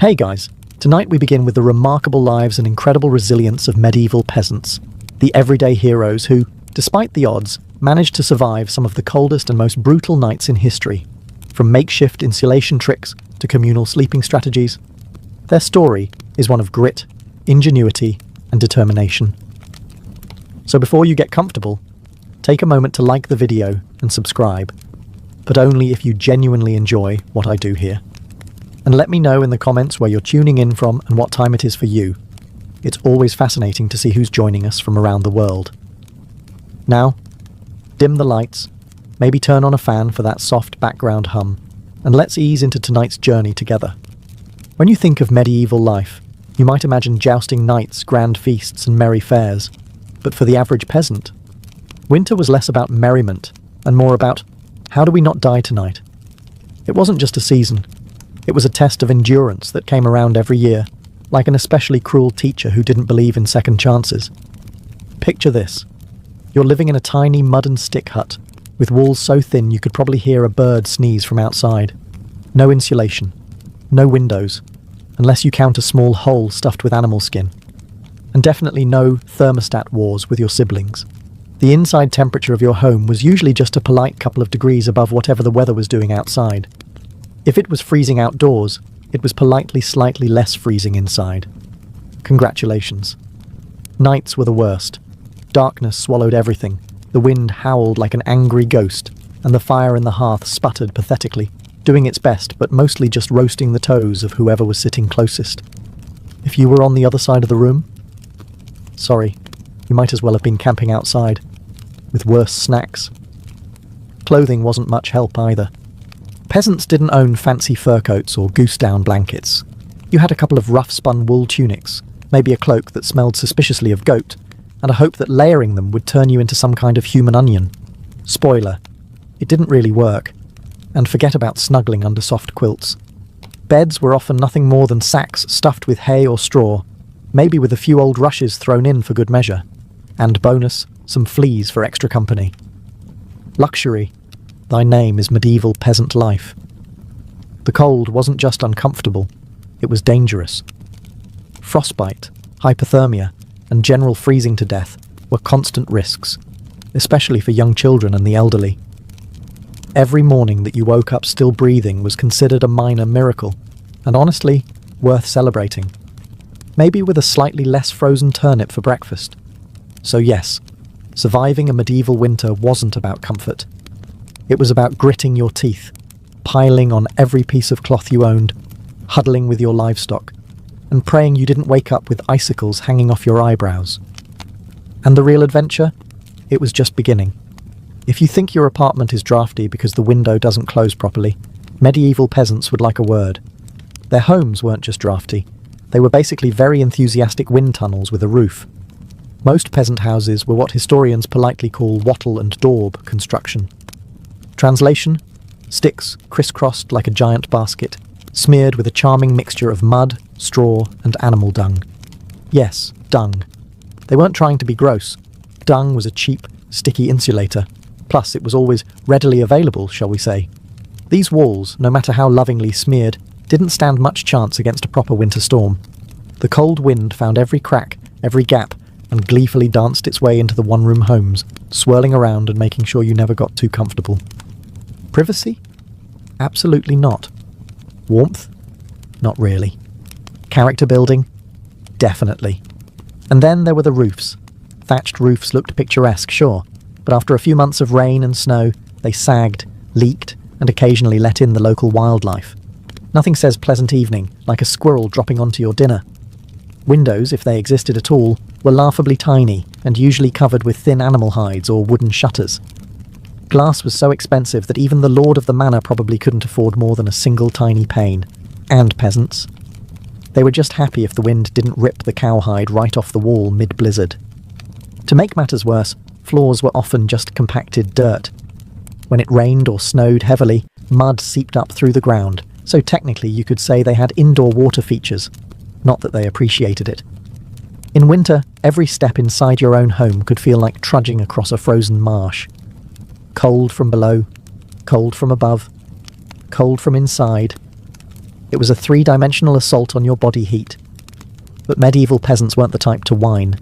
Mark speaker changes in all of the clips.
Speaker 1: Hey guys, tonight we begin with the remarkable lives and incredible resilience of medieval peasants, the everyday heroes who, despite the odds, managed to survive some of the coldest and most brutal nights in history, from makeshift insulation tricks to communal sleeping strategies. Their story is one of grit, ingenuity, and determination. So before you get comfortable, take a moment to like the video and subscribe, but only if you genuinely enjoy what I do here. And let me know in the comments where you're tuning in from and what time it is for you. It's always fascinating to see who's joining us from around the world. Now, dim the lights, maybe turn on a fan for that soft background hum, and let's ease into tonight's journey together. When you think of medieval life, you might imagine jousting knights, grand feasts, and merry fairs. But for the average peasant, winter was less about merriment and more about, how do we not die tonight? It wasn't just a season. It was a test of endurance that came around every year, like an especially cruel teacher who didn't believe in second chances. Picture this. You're living in a tiny mud and stick hut, with walls so thin you could probably hear a bird sneeze from outside. No insulation. No windows, unless you count a small hole stuffed with animal skin. And definitely no thermostat wars with your siblings. The inside temperature of your home was usually just a polite couple of degrees above whatever the weather was doing outside. If it was freezing outdoors, it was politely slightly less freezing inside. Congratulations. Nights were the worst. Darkness swallowed everything. The wind howled like an angry ghost, and the fire in the hearth sputtered pathetically, doing its best but mostly just roasting the toes of whoever was sitting closest. If you were on the other side of the room, sorry, you might as well have been camping outside, with worse snacks. Clothing wasn't much help either. Peasants didn't own fancy fur coats or goose-down blankets. You had a couple of rough-spun wool tunics, maybe a cloak that smelled suspiciously of goat, and a hope that layering them would turn you into some kind of human onion. Spoiler, it didn't really work. And forget about snuggling under soft quilts. Beds were often nothing more than sacks stuffed with hay or straw, maybe with a few old rushes thrown in for good measure. And bonus, some fleas for extra company. Luxury, thy name is medieval peasant life. The cold wasn't just uncomfortable, it was dangerous. Frostbite, hypothermia, and general freezing to death were constant risks, especially for young children and the elderly. Every morning that you woke up still breathing was considered a minor miracle, and honestly, worth celebrating. Maybe with a slightly less frozen turnip for breakfast. So yes, surviving a medieval winter wasn't about comfort. It was about gritting your teeth, piling on every piece of cloth you owned, huddling with your livestock, and praying you didn't wake up with icicles hanging off your eyebrows. And the real adventure? It was just beginning. If you think your apartment is drafty because the window doesn't close properly, medieval peasants would like a word. Their homes weren't just drafty. They were basically very enthusiastic wind tunnels with a roof. Most peasant houses were what historians politely call wattle and daub construction. Translation? Sticks crisscrossed like a giant basket, smeared with a charming mixture of mud, straw, and animal dung. Yes, dung. They weren't trying to be gross. Dung was a cheap, sticky insulator. Plus, it was always readily available, shall we say. These walls, no matter how lovingly smeared, didn't stand much chance against a proper winter storm. The cold wind found every crack, every gap, and gleefully danced its way into the one-room homes, swirling around and making sure you never got too comfortable. Privacy? Absolutely not. Warmth? Not really. Character building? Definitely. And then there were the roofs. Thatched roofs looked picturesque, sure, but after a few months of rain and snow, they sagged, leaked, and occasionally let in the local wildlife. Nothing says pleasant evening like a squirrel dropping onto your dinner. Windows, if they existed at all, were laughably tiny and usually covered with thin animal hides or wooden shutters. Glass was so expensive that even the lord of the manor probably couldn't afford more than a single tiny pane. And peasants. They were just happy if the wind didn't rip the cowhide right off the wall mid-blizzard. To make matters worse, floors were often just compacted dirt. When it rained or snowed heavily, mud seeped up through the ground, so technically you could say they had indoor water features. Not that they appreciated it. In winter, every step inside your own home could feel like trudging across a frozen marsh. Cold from below, cold from above, cold from inside, It was a three-dimensional assault on your body heat. But medieval peasants weren't the type to whine.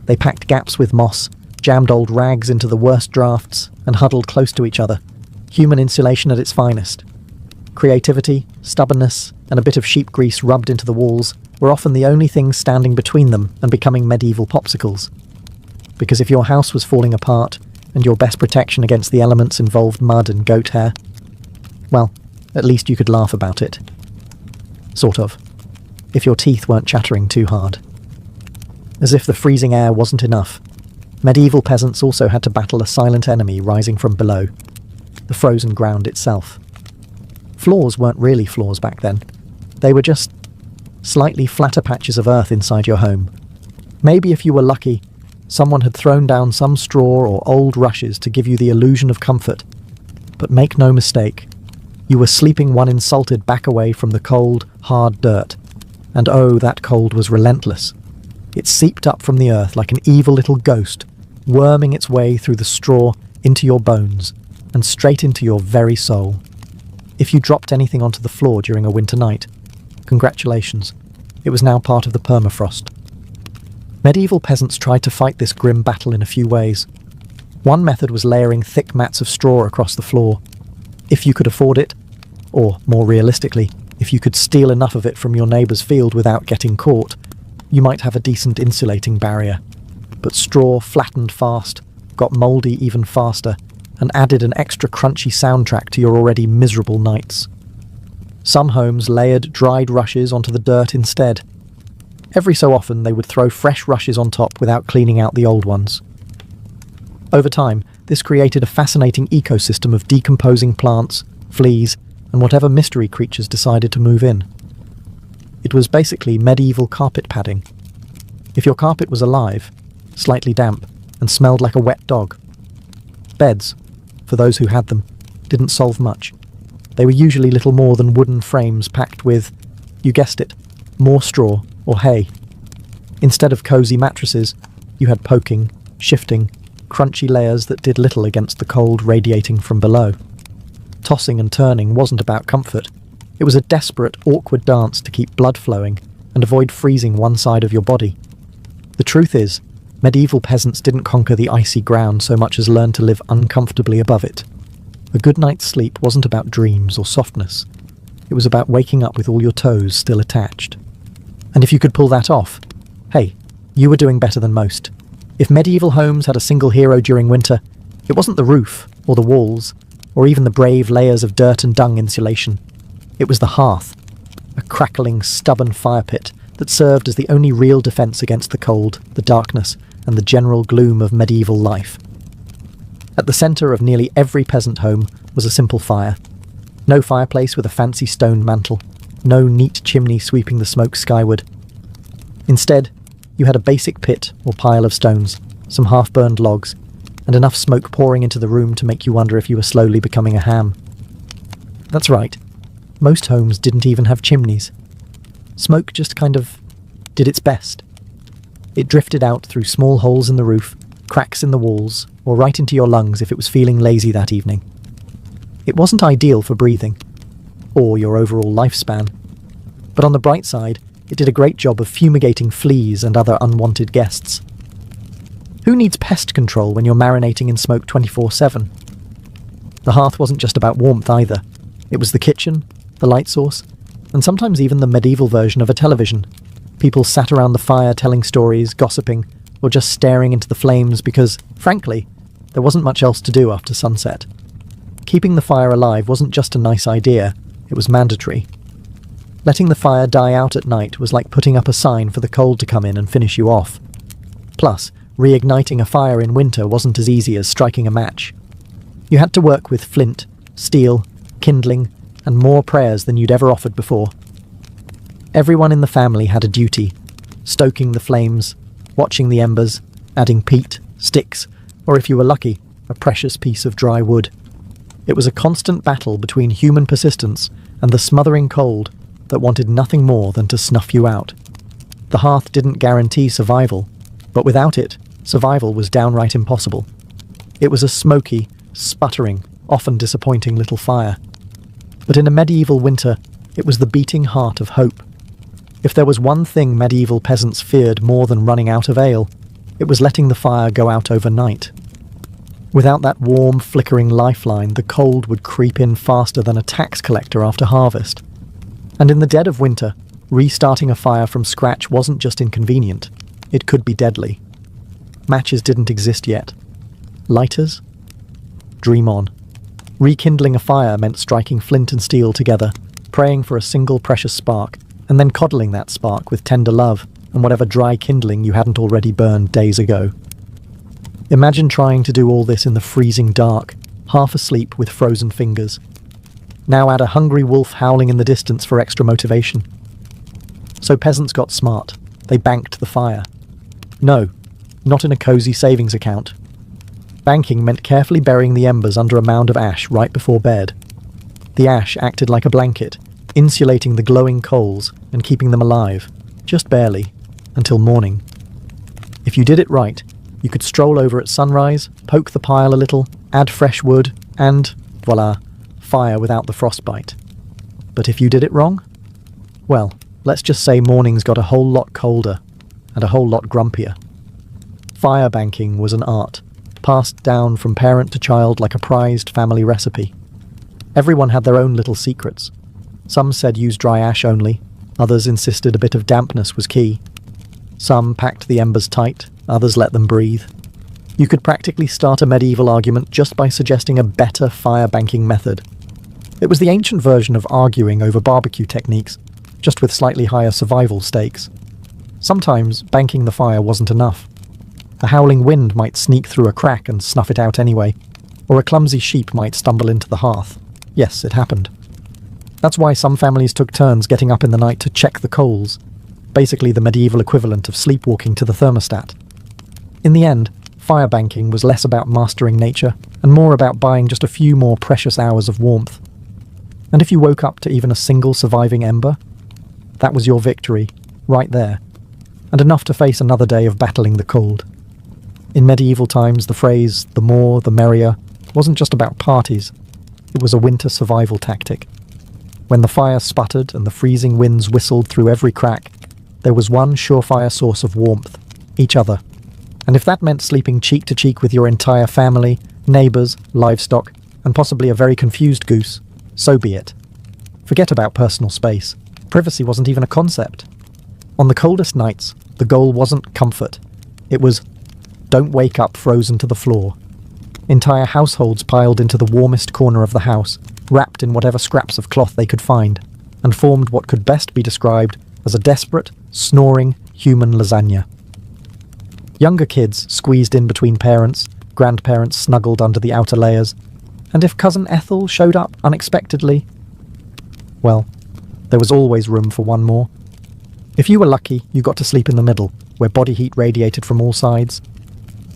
Speaker 1: They packed gaps with moss, jammed old rags into the worst drafts, and huddled close to each other. Human insulation at its finest. Creativity, stubbornness, and a bit of sheep grease rubbed into the walls were often the only things standing between them and becoming medieval popsicles. Because if your house was falling apart, and your best protection against the elements involved mud and goat hair, well, at least you could laugh about it. Sort of. If your teeth weren't chattering too hard. As if the freezing air wasn't enough, medieval peasants also had to battle a silent enemy rising from below, the frozen ground itself. Floors weren't really floors back then. They were just slightly flatter patches of earth inside your home. Maybe if you were lucky, someone had thrown down some straw or old rushes to give you the illusion of comfort. But make no mistake, you were sleeping one insulted back away from the cold, hard dirt. And oh, that cold was relentless. It seeped up from the earth like an evil little ghost, worming its way through the straw into your bones, and straight into your very soul. If you dropped anything onto the floor during a winter night, congratulations, it was now part of the permafrost. Medieval peasants tried to fight this grim battle in a few ways. One method was layering thick mats of straw across the floor. If you could afford it, or more realistically, if you could steal enough of it from your neighbour's field without getting caught, you might have a decent insulating barrier. But straw flattened fast, got mouldy even faster, and added an extra crunchy soundtrack to your already miserable nights. Some homes layered dried rushes onto the dirt instead. Every so often they would throw fresh rushes on top without cleaning out the old ones. Over time, this created a fascinating ecosystem of decomposing plants, fleas, and whatever mystery creatures decided to move in. It was basically medieval carpet padding. If your carpet was alive, slightly damp, and smelled like a wet dog. Beds, for those who had them, didn't solve much. They were usually little more than wooden frames packed with, you guessed it, more straw or hay. Instead of cosy mattresses, you had poking, shifting, crunchy layers that did little against the cold radiating from below. Tossing and turning wasn't about comfort. It was a desperate, awkward dance to keep blood flowing and avoid freezing one side of your body. The truth is, medieval peasants didn't conquer the icy ground so much as learn to live uncomfortably above it. A good night's sleep wasn't about dreams or softness. It was about waking up with all your toes still attached. And if you could pull that off, hey, you were doing better than most. If medieval homes had a single hero during winter, it wasn't the roof, or the walls, or even the brave layers of dirt and dung insulation. It was the hearth, a crackling, stubborn fire pit that served as the only real defence against the cold, the darkness, and the general gloom of medieval life. At the centre of nearly every peasant home was a simple fire. No fireplace with a fancy stone mantel, no neat chimney sweeping the smoke skyward. Instead, you had a basic pit or pile of stones, some half-burned logs, and enough smoke pouring into the room to make you wonder if you were slowly becoming a ham. That's right, most homes didn't even have chimneys. Smoke just kind of did its best. It drifted out through small holes in the roof, cracks in the walls, or right into your lungs if it was feeling lazy that evening. It wasn't ideal for breathing, or your overall lifespan, but on the bright side, it did a great job of fumigating fleas and other unwanted guests. Who needs pest control when you're marinating in smoke 24/7? The hearth wasn't just about warmth either. It was the kitchen, the light source, and sometimes even the medieval version of a television. People sat around the fire telling stories, gossiping, or just staring into the flames because, frankly, there wasn't much else to do after sunset. Keeping the fire alive wasn't just a nice idea, it was mandatory. Letting the fire die out at night was like putting up a sign for the cold to come in and finish you off. Plus, reigniting a fire in winter wasn't as easy as striking a match. You had to work with flint, steel, kindling, and more prayers than you'd ever offered before. Everyone in the family had a duty, stoking the flames, watching the embers, adding peat, sticks, or if you were lucky, a precious piece of dry wood. It was a constant battle between human persistence and the smothering cold that wanted nothing more than to snuff you out. The hearth didn't guarantee survival, but without it, survival was downright impossible. It was a smoky, sputtering, often disappointing little fire. But in a medieval winter, It was the beating heart of hope. If there was one thing medieval peasants feared more than running out of ale, it was letting the fire go out overnight. Without that warm, flickering lifeline, the cold would creep in faster than a tax collector after harvest. And in the dead of winter, restarting a fire from scratch wasn't just inconvenient, it could be deadly. Matches didn't exist yet. Lighters? Dream on. Rekindling a fire meant striking flint and steel together, praying for a single precious spark, and then coddling that spark with tender love and whatever dry kindling you hadn't already burned days ago. Imagine trying to do all this in the freezing dark, half asleep with frozen fingers. Now add a hungry wolf howling in the distance for extra motivation. So peasants got smart. They banked the fire. No, not in a cozy savings account. Banking meant carefully burying the embers under a mound of ash right before bed. The ash acted like a blanket, insulating the glowing coals and keeping them alive, just barely, until morning. If you did it right, you could stroll over at sunrise, poke the pile a little, add fresh wood, and, voila, fire without the frostbite. But if you did it wrong? Well, let's just say mornings got a whole lot colder, and a whole lot grumpier. Fire banking was an art, passed down from parent to child like a prized family recipe. Everyone had their own little secrets. Some said use dry ash only, others insisted a bit of dampness was key. Some packed the embers tight, others let them breathe. You could practically start a medieval argument just by suggesting a better fire banking method. It was the ancient version of arguing over barbecue techniques, just with slightly higher survival stakes. Sometimes banking the fire wasn't enough. A howling wind might sneak through a crack and snuff it out anyway, or a clumsy sheep might stumble into the hearth. Yes, it happened. That's why some families took turns getting up in the night to check the coals, basically the medieval equivalent of sleepwalking to the thermostat. In the end, fire banking was less about mastering nature and more about buying just a few more precious hours of warmth. And if you woke up to even a single surviving ember, that was your victory, right there, and enough to face another day of battling the cold. In medieval times, the phrase, "the more, the merrier," wasn't just about parties. It was a winter survival tactic. When the fire sputtered and the freezing winds whistled through every crack, there was one surefire source of warmth: each other. And if that meant sleeping cheek to cheek with your entire family, neighbours, livestock, and possibly a very confused goose, so be it. Forget about personal space. Privacy wasn't even a concept. On the coldest nights, the goal wasn't comfort. It was, don't wake up frozen to the floor. Entire households piled into the warmest corner of the house, wrapped in whatever scraps of cloth they could find, and formed what could best be described as a desperate, snoring human lasagna. Younger kids squeezed in between parents, grandparents snuggled under the outer layers, and if Cousin Ethel showed up unexpectedly, well, there was always room for one more. If you were lucky, you got to sleep in the middle, where body heat radiated from all sides.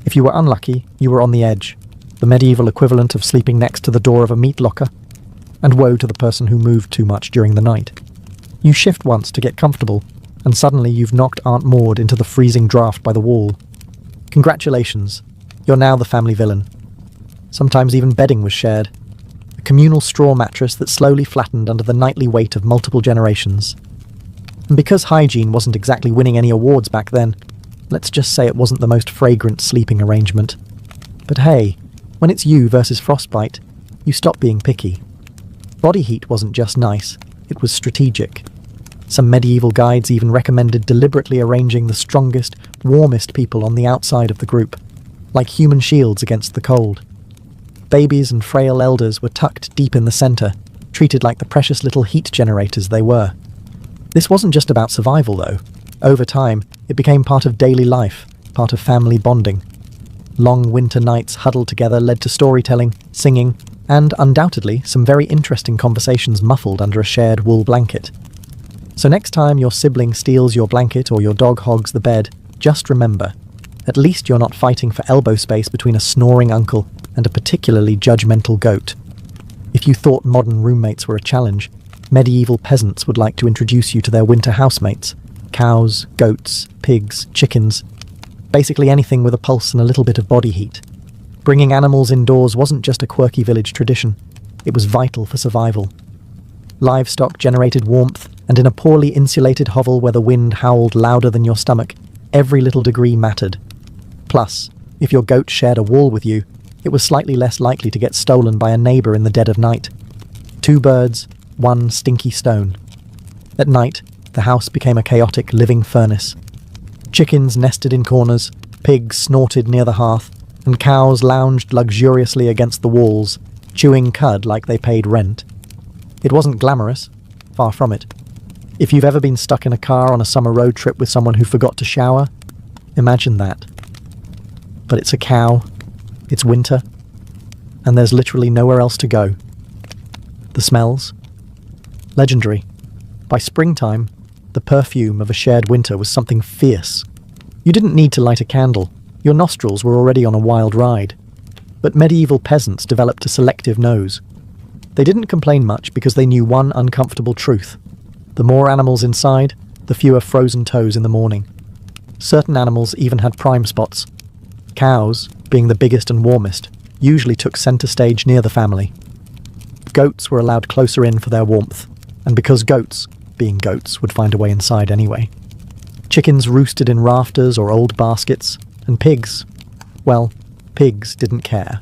Speaker 1: If you were unlucky, you were on the edge, the medieval equivalent of sleeping next to the door of a meat locker. And woe to the person who moved too much during the night. You shift once to get comfortable, and suddenly you've knocked Aunt Maud into the freezing draft by the wall. Congratulations, you're now the family villain. Sometimes even bedding was shared. A communal straw mattress that slowly flattened under the nightly weight of multiple generations. And because hygiene wasn't exactly winning any awards back then, let's just say it wasn't the most fragrant sleeping arrangement. But hey, when it's you versus frostbite, you stop being picky. Body heat wasn't just nice, it was strategic. Some medieval guides even recommended deliberately arranging the strongest, warmest people on the outside of the group, like human shields against the cold. Babies and frail elders were tucked deep in the centre, treated like the precious little heat generators they were. This wasn't just about survival, though. Over time, it became part of daily life, part of family bonding. Long winter nights huddled together led to storytelling, singing, and undoubtedly some very interesting conversations muffled under a shared wool blanket. So next time your sibling steals your blanket or your dog hogs the bed, just remember, at least you're not fighting for elbow space between a snoring uncle and a particularly judgmental goat. If you thought modern roommates were a challenge, medieval peasants would like to introduce you to their winter housemates: cows, goats, pigs, chickens, basically anything with a pulse and a little bit of body heat. Bringing animals indoors wasn't just a quirky village tradition, it was vital for survival. Livestock generated warmth, and in a poorly insulated hovel where the wind howled louder than your stomach, every little degree mattered. Plus, if your goat shared a wall with you, it was slightly less likely to get stolen by a neighbour in the dead of night. 2 birds, 1 stinky stone. At night, the house became a chaotic living furnace. Chickens nested in corners, pigs snorted near the hearth, and cows lounged luxuriously against the walls, chewing cud like they paid rent. It wasn't glamorous, far from it. If you've ever been stuck in a car on a summer road trip with someone who forgot to shower, imagine that. But it's a cow, it's winter, and there's literally nowhere else to go. The smells? Legendary. By springtime, the perfume of a shared winter was something fierce. You didn't need to light a candle, your nostrils were already on a wild ride. But medieval peasants developed a selective nose. They didn't complain much because they knew one uncomfortable truth. The more animals inside, the fewer frozen toes in the morning. Certain animals even had prime spots. Cows, being the biggest and warmest, usually took centre stage near the family. Goats were allowed closer in for their warmth, and because goats, being goats, would find a way inside anyway. Chickens roosted in rafters or old baskets, and pigs, well, pigs didn't care.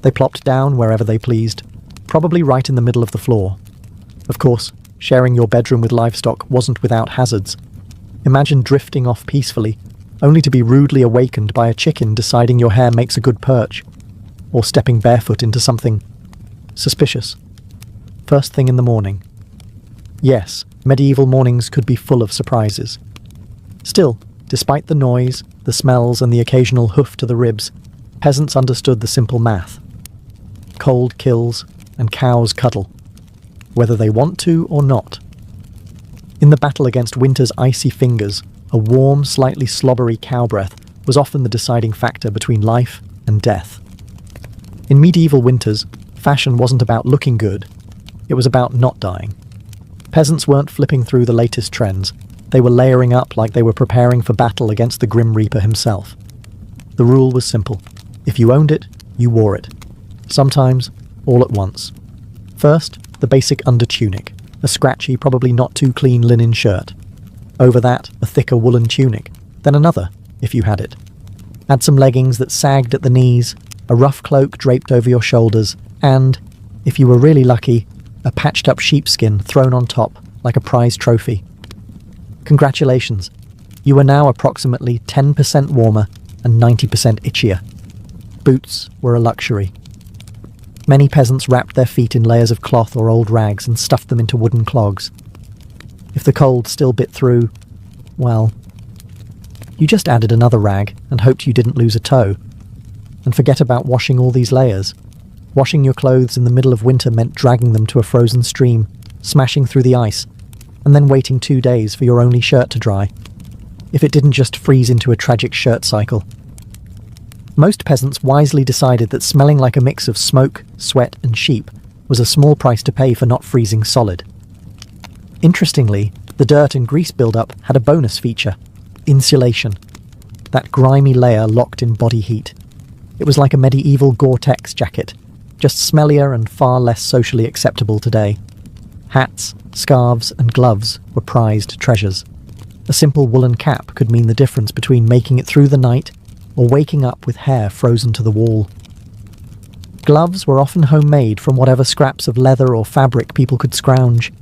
Speaker 1: They plopped down wherever they pleased, probably right in the middle of the floor. Of course, sharing your bedroom with livestock wasn't without hazards. Imagine drifting off peacefully, only to be rudely awakened by a chicken deciding your hair makes a good perch, or stepping barefoot into something suspicious. First thing in the morning. Yes, medieval mornings could be full of surprises. Still, despite the noise, the smells, and the occasional hoof to the ribs, peasants understood the simple math. Cold kills, and cows cuddle, whether they want to or not. In the battle against winter's icy fingers, a warm, slightly slobbery cow breath was often the deciding factor between life and death. In medieval winters, fashion wasn't about looking good, it was about not dying. Peasants weren't flipping through the latest trends, they were layering up like they were preparing for battle against the Grim Reaper himself. The rule was simple. If you owned it, you wore it. Sometimes, all at once. First, the basic undertunic, a scratchy, probably not too clean linen shirt. Over that, a thicker woolen tunic, then another, if you had it. Add some leggings that sagged at the knees, a rough cloak draped over your shoulders, and, if you were really lucky, a patched-up sheepskin thrown on top like a prize trophy. Congratulations, you are now approximately 10% warmer and 90% itchier. Boots were a luxury. Many peasants wrapped their feet in layers of cloth or old rags and stuffed them into wooden clogs. If the cold still bit through, well, you just added another rag and hoped you didn't lose a toe. And forget about washing all these layers. Washing your clothes in the middle of winter meant dragging them to a frozen stream, smashing through the ice, and then waiting 2 days for your only shirt to dry, if it didn't just freeze into a tragic shirt cycle. Most peasants wisely decided that smelling like a mix of smoke, sweat, and sheep was a small price to pay for not freezing solid. Interestingly, the dirt and grease buildup had a bonus feature: insulation. That grimy layer locked in body heat. It was like a medieval Gore-Tex jacket, just smellier and far less socially acceptable today. Hats, scarves, and gloves were prized treasures. A simple woolen cap could mean the difference between making it through the night or waking up with hair frozen to the wall. Gloves were often homemade from whatever scraps of leather or fabric people could scrounge,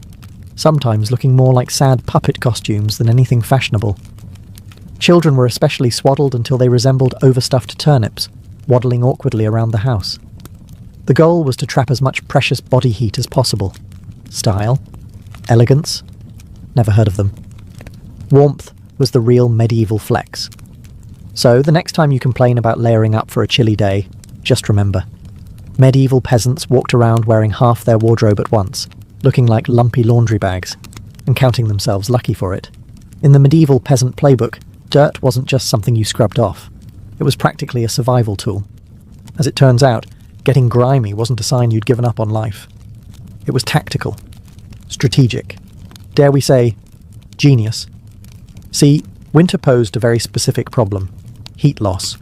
Speaker 1: sometimes looking more like sad puppet costumes than anything fashionable. Children were especially swaddled until they resembled overstuffed turnips, waddling awkwardly around the house. The goal was to trap as much precious body heat as possible. Style, elegance, never heard of them. Warmth was the real medieval flex. So the next time you complain about layering up for a chilly day, just remember, medieval peasants walked around wearing half their wardrobe at once, looking like lumpy laundry bags, and counting themselves lucky for it. In the medieval peasant playbook, dirt wasn't just something you scrubbed off. It was practically a survival tool. As it turns out, getting grimy wasn't a sign you'd given up on life. It was tactical, strategic, dare we say, genius. See, winter posed a very specific problem: heat loss.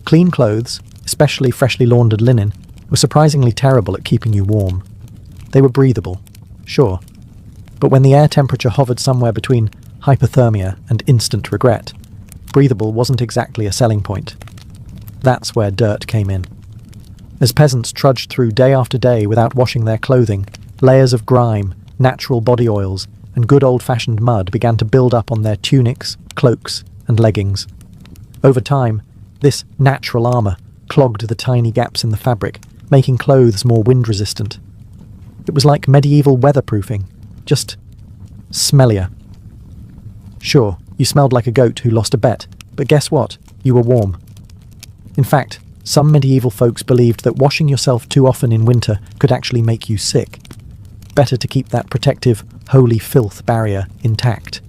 Speaker 1: Clean clothes, especially freshly laundered linen, were surprisingly terrible at keeping you warm. They were breathable, Sure. But when the air temperature hovered somewhere between hypothermia and instant regret, breathable wasn't exactly a selling point. That's where dirt came in. As peasants trudged through day after day without washing their clothing, layers of grime, natural body oils, and good old-fashioned mud began to build up on their tunics, cloaks, and leggings. Over time, this natural armour clogged the tiny gaps in the fabric, making clothes more wind-resistant. It was like medieval weatherproofing, just smellier. Sure, you smelled like a goat who lost a bet, but guess what? You were warm. In fact, some medieval folks believed that washing yourself too often in winter could actually make you sick. Better to keep that protective, holy filth barrier intact.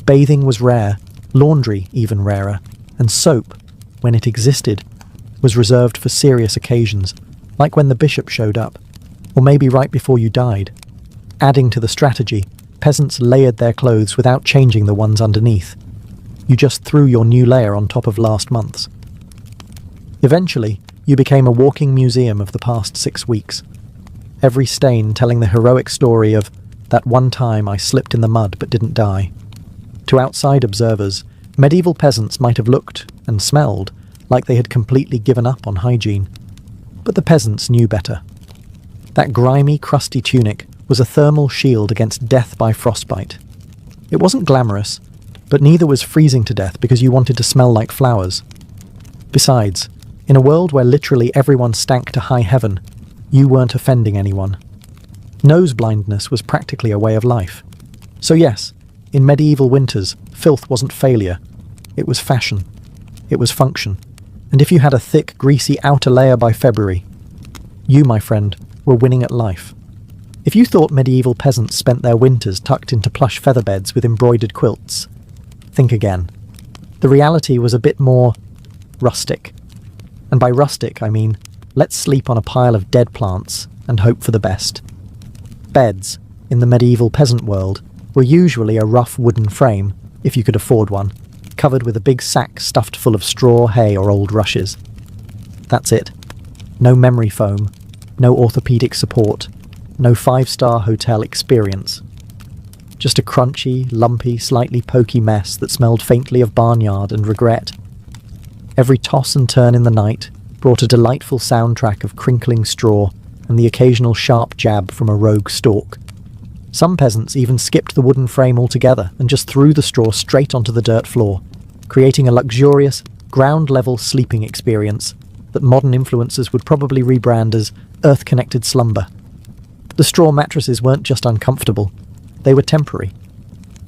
Speaker 1: Bathing was rare, laundry even rarer, and soap, when it existed, was reserved for serious occasions, like when the bishop showed up, or maybe right before you died. Adding to the strategy, peasants layered their clothes without changing the ones underneath. You just threw your new layer on top of last month's. Eventually, you became a walking museum of the past 6 weeks. Every stain telling the heroic story of that one time I slipped in the mud but didn't die. To outside observers, medieval peasants might have looked and smelled like they had completely given up on hygiene. But the peasants knew better. That grimy, crusty tunic was a thermal shield against death by frostbite. It wasn't glamorous, but neither was freezing to death because you wanted to smell like flowers. Besides, in a world where literally everyone stank to high heaven, you weren't offending anyone. Nose blindness was practically a way of life. So yes, in medieval winters, filth wasn't failure. It was fashion. It was function. And if you had a thick, greasy outer layer by February, you, my friend, were winning at life. If you thought medieval peasants spent their winters tucked into plush featherbeds with embroidered quilts, think again. The reality was a bit more rustic. And by rustic, I mean, let's sleep on a pile of dead plants and hope for the best. Beds, in the medieval peasant world, were usually a rough wooden frame, if you could afford one, covered with a big sack stuffed full of straw, hay, or old rushes. That's it. No memory foam, no orthopedic support, no five-star hotel experience. Just a crunchy, lumpy, slightly pokey mess that smelled faintly of barnyard and regret. Every toss and turn in the night brought a delightful soundtrack of crinkling straw and the occasional sharp jab from a rogue stork. Some peasants even skipped the wooden frame altogether and just threw the straw straight onto the dirt floor, creating a luxurious, ground-level sleeping experience that modern influencers would probably rebrand as earth-connected slumber. The straw mattresses weren't just uncomfortable, they were temporary.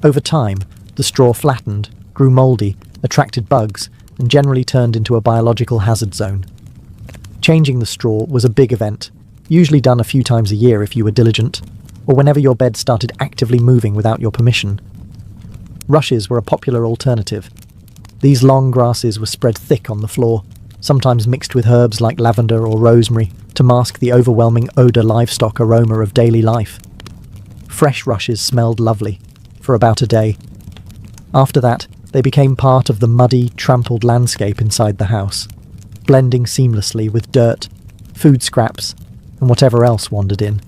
Speaker 1: Over time, the straw flattened, grew mouldy, attracted bugs, and generally turned into a biological hazard zone. Changing the straw was a big event, usually done a few times a year if you were diligent, or whenever your bed started actively moving without your permission. Rushes were a popular alternative. These long grasses were spread thick on the floor, sometimes mixed with herbs like lavender or rosemary to mask the overwhelming odour livestock aroma of daily life. Fresh rushes smelled lovely, for about a day. After that, they became part of the muddy, trampled landscape inside the house, blending seamlessly with dirt, food scraps, and whatever else wandered in.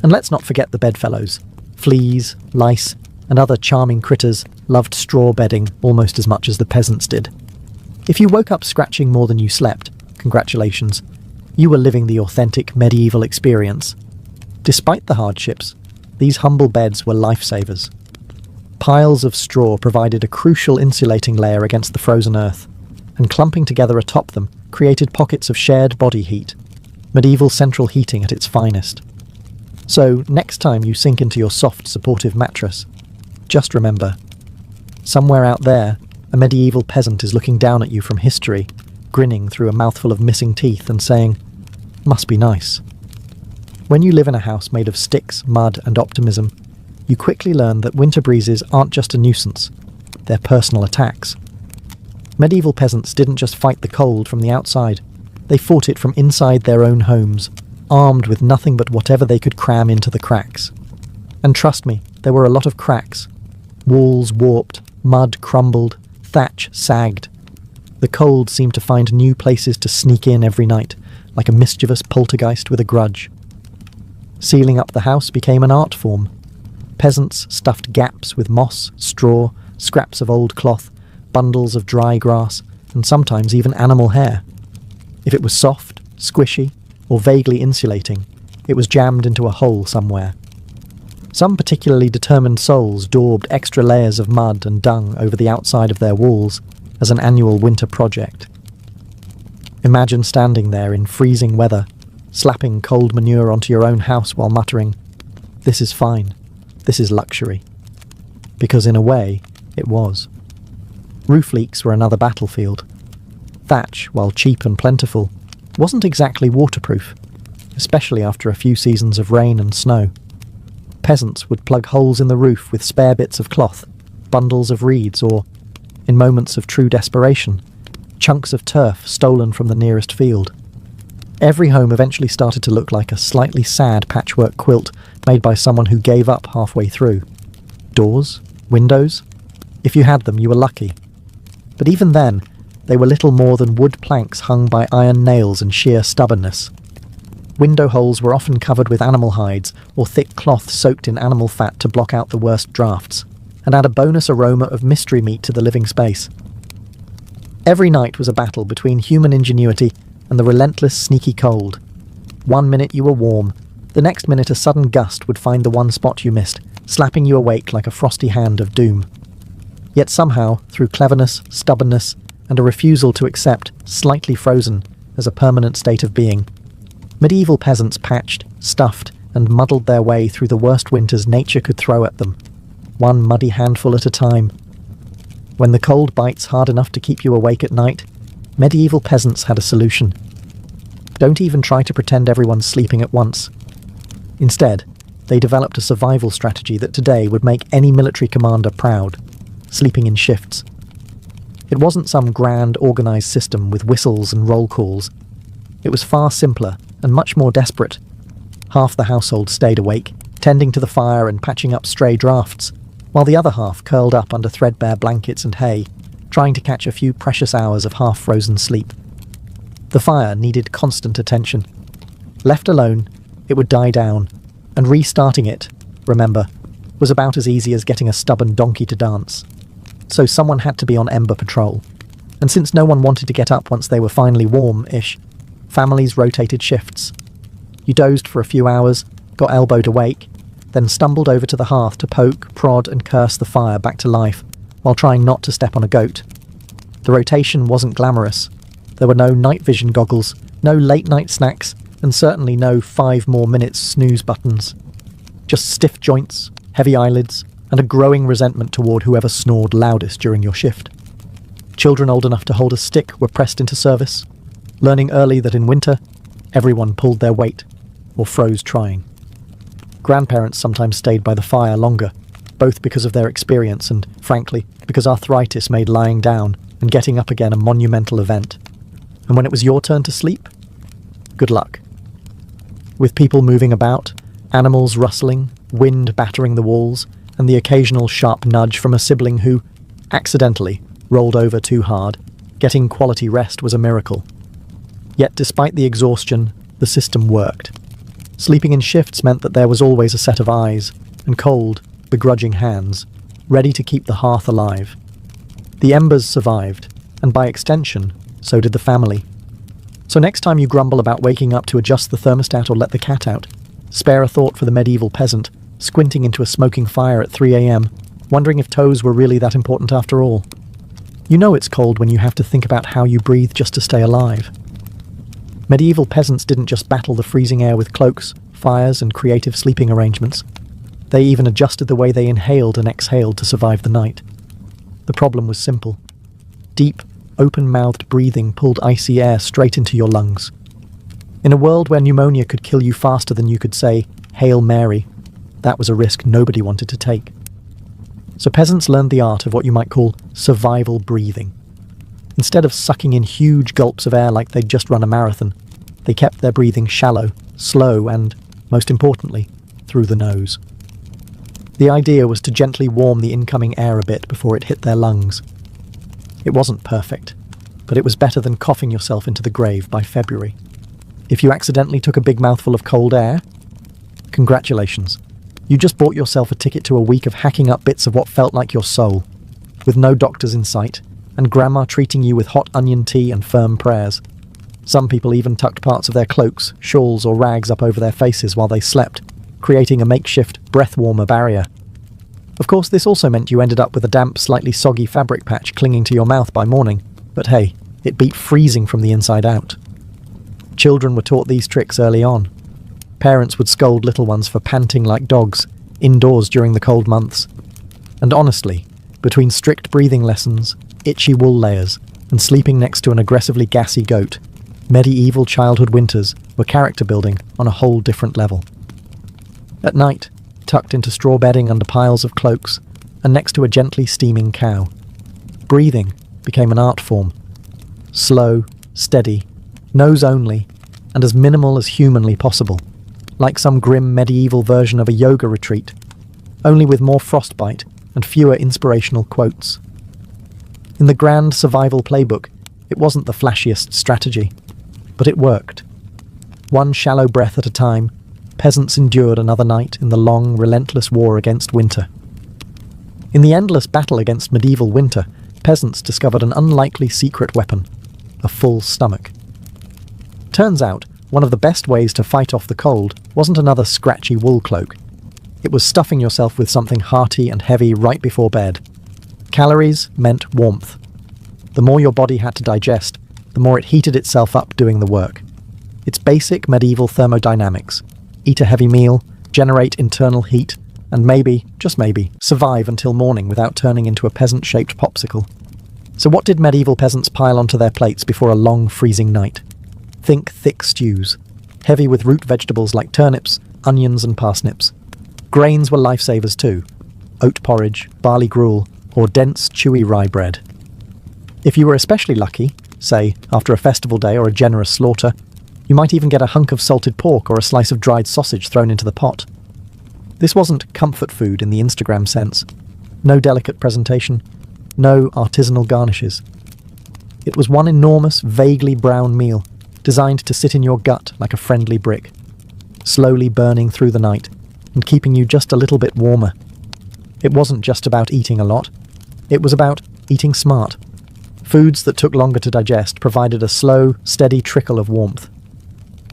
Speaker 1: And let's not forget the bedfellows. Fleas, lice, and other charming critters loved straw bedding almost as much as the peasants did. If you woke up scratching more than you slept, congratulations, you were living the authentic medieval experience. Despite the hardships, these humble beds were lifesavers. Piles of straw provided a crucial insulating layer against the frozen earth, and clumping together atop them created pockets of shared body heat, medieval central heating at its finest. So, next time you sink into your soft, supportive mattress, just remember, somewhere out there, a medieval peasant is looking down at you from history, grinning through a mouthful of missing teeth and saying, "Must be nice." When you live in a house made of sticks, mud, and optimism, you quickly learn that winter breezes aren't just a nuisance, they're personal attacks. Medieval peasants didn't just fight the cold from the outside, they fought it from inside their own homes, armed with nothing but whatever they could cram into the cracks. And trust me, there were a lot of cracks. Walls warped, mud crumbled, thatch sagged. The cold seemed to find new places to sneak in every night, like a mischievous poltergeist with a grudge. Sealing up the house became an art form. Peasants stuffed gaps with moss, straw, scraps of old cloth, bundles of dry grass, and sometimes even animal hair. If it was soft, squishy, or vaguely insulating, it was jammed into a hole somewhere. Some particularly determined souls daubed extra layers of mud and dung over the outside of their walls as an annual winter project. Imagine standing there in freezing weather, slapping cold manure onto your own house while muttering, "This is fine. This is luxury." Because in a way, it was. Roof leaks were another battlefield. Thatch, while cheap and plentiful, wasn't exactly waterproof, especially after a few seasons of rain and snow. Peasants would plug holes in the roof with spare bits of cloth, bundles of reeds, or, in moments of true desperation, chunks of turf stolen from the nearest field. Every home eventually started to look like a slightly sad patchwork quilt made by someone who gave up halfway through. Doors? Windows? If you had them, you were lucky. But even then, they were little more than wood planks hung by iron nails and sheer stubbornness. Window holes were often covered with animal hides or thick cloth soaked in animal fat to block out the worst drafts, and add a bonus aroma of mystery meat to the living space. Every night was a battle between human ingenuity and the relentless, sneaky cold. One minute you were warm, the next minute a sudden gust would find the one spot you missed, slapping you awake like a frosty hand of doom. Yet somehow, through cleverness, stubbornness, and a refusal to accept slightly frozen as a permanent state of being, medieval peasants patched, stuffed, and muddled their way through the worst winters nature could throw at them, one muddy handful at a time. When the cold bites hard enough to keep you awake at night, medieval peasants had a solution. Don't even try to pretend everyone's sleeping at once. Instead, they developed a survival strategy that today would make any military commander proud: sleeping in shifts. It wasn't some grand, organised system with whistles and roll calls. It was far simpler and much more desperate. Half the household stayed awake, tending to the fire and patching up stray drafts, while the other half curled up under threadbare blankets and hay, trying to catch a few precious hours of half-frozen sleep. The fire needed constant attention. Left alone, it would die down, and restarting it, remember, was about as easy as getting a stubborn donkey to dance. So someone had to be on ember patrol, and since no one wanted to get up once they were finally warm-ish, families rotated shifts. You dozed for a few hours, got elbowed awake, then stumbled over to the hearth to poke, prod, and curse the fire back to life, while trying not to step on a goat. The rotation wasn't glamorous. There were no night vision goggles, no late-night snacks, and certainly no 5 more minutes snooze buttons. Just stiff joints, heavy eyelids, and a growing resentment toward whoever snored loudest during your shift. Children old enough to hold a stick were pressed into service, learning early that in winter, everyone pulled their weight, or froze trying. Grandparents sometimes stayed by the fire longer, both because of their experience and, frankly, because arthritis made lying down and getting up again a monumental event. And when it was your turn to sleep, good luck. With people moving about, animals rustling, wind battering the walls, and the occasional sharp nudge from a sibling who, accidentally, rolled over too hard, getting quality rest was a miracle. Yet despite the exhaustion, the system worked. Sleeping in shifts meant that there was always a set of eyes, and cold, begrudging hands, ready to keep the hearth alive. The embers survived, and by extension, so did the family. So next time you grumble about waking up to adjust the thermostat or let the cat out, spare a thought for the medieval peasant, squinting into a smoking fire at 3 a.m, wondering if toes were really that important after all. You know it's cold when you have to think about how you breathe just to stay alive. Medieval peasants didn't just battle the freezing air with cloaks, fires, and creative sleeping arrangements. They even adjusted the way they inhaled and exhaled to survive the night. The problem was simple. Deep, open-mouthed breathing pulled icy air straight into your lungs. In a world where pneumonia could kill you faster than you could say, "Hail Mary," that was a risk nobody wanted to take. So peasants learned the art of what you might call survival breathing. Instead of sucking in huge gulps of air like they'd just run a marathon, they kept their breathing shallow, slow, and, most importantly, through the nose. The idea was to gently warm the incoming air a bit before it hit their lungs. It wasn't perfect, but it was better than coughing yourself into the grave by February. If you accidentally took a big mouthful of cold air, Congratulations. You just bought yourself a ticket to a week of hacking up bits of what felt like your soul, with no doctors in sight, and grandma treating you with hot onion tea and firm prayers. Some people even tucked parts of their cloaks, shawls, or rags up over their faces while they slept, creating a makeshift breath-warmer barrier. Of course, this also meant you ended up with a damp, slightly soggy fabric patch clinging to your mouth by morning, but hey, it beat freezing from the inside out. Children were taught these tricks early on. Parents would scold little ones for panting like dogs, indoors during the cold months. And honestly, between strict breathing lessons, itchy wool layers, and sleeping next to an aggressively gassy goat, medieval childhood winters were character building on a whole different level. At night, tucked into straw bedding under piles of cloaks, and next to a gently steaming cow, breathing became an art form. Slow, steady, nose only, and as minimal as humanly possible, like some grim medieval version of a yoga retreat, only with more frostbite and fewer inspirational quotes. In the grand survival playbook, it wasn't the flashiest strategy, but it worked. One shallow breath at a time, peasants endured another night in the long, relentless war against winter. In the endless battle against medieval winter, peasants discovered an unlikely secret weapon: a full stomach. Turns out, one of the best ways to fight off the cold wasn't another scratchy wool cloak. It was stuffing yourself with something hearty and heavy right before bed. Calories meant warmth. The more your body had to digest, the more it heated itself up doing the work. It's basic medieval thermodynamics. Eat a heavy meal, generate internal heat, and maybe, just maybe, survive until morning without turning into a peasant-shaped popsicle. So what did medieval peasants pile onto their plates before a long freezing night? Think thick stews, heavy with root vegetables like turnips, onions and parsnips. Grains were lifesavers too: oat porridge, barley gruel, or dense, chewy rye bread. If you were especially lucky, say, after a festival day or a generous slaughter, you might even get a hunk of salted pork or a slice of dried sausage thrown into the pot. This wasn't comfort food in the Instagram sense. No delicate presentation, no artisanal garnishes. It was one enormous, vaguely brown meal, designed to sit in your gut like a friendly brick, slowly burning through the night and keeping you just a little bit warmer. It wasn't just about eating a lot. It was about eating smart. Foods that took longer to digest provided a slow, steady trickle of warmth.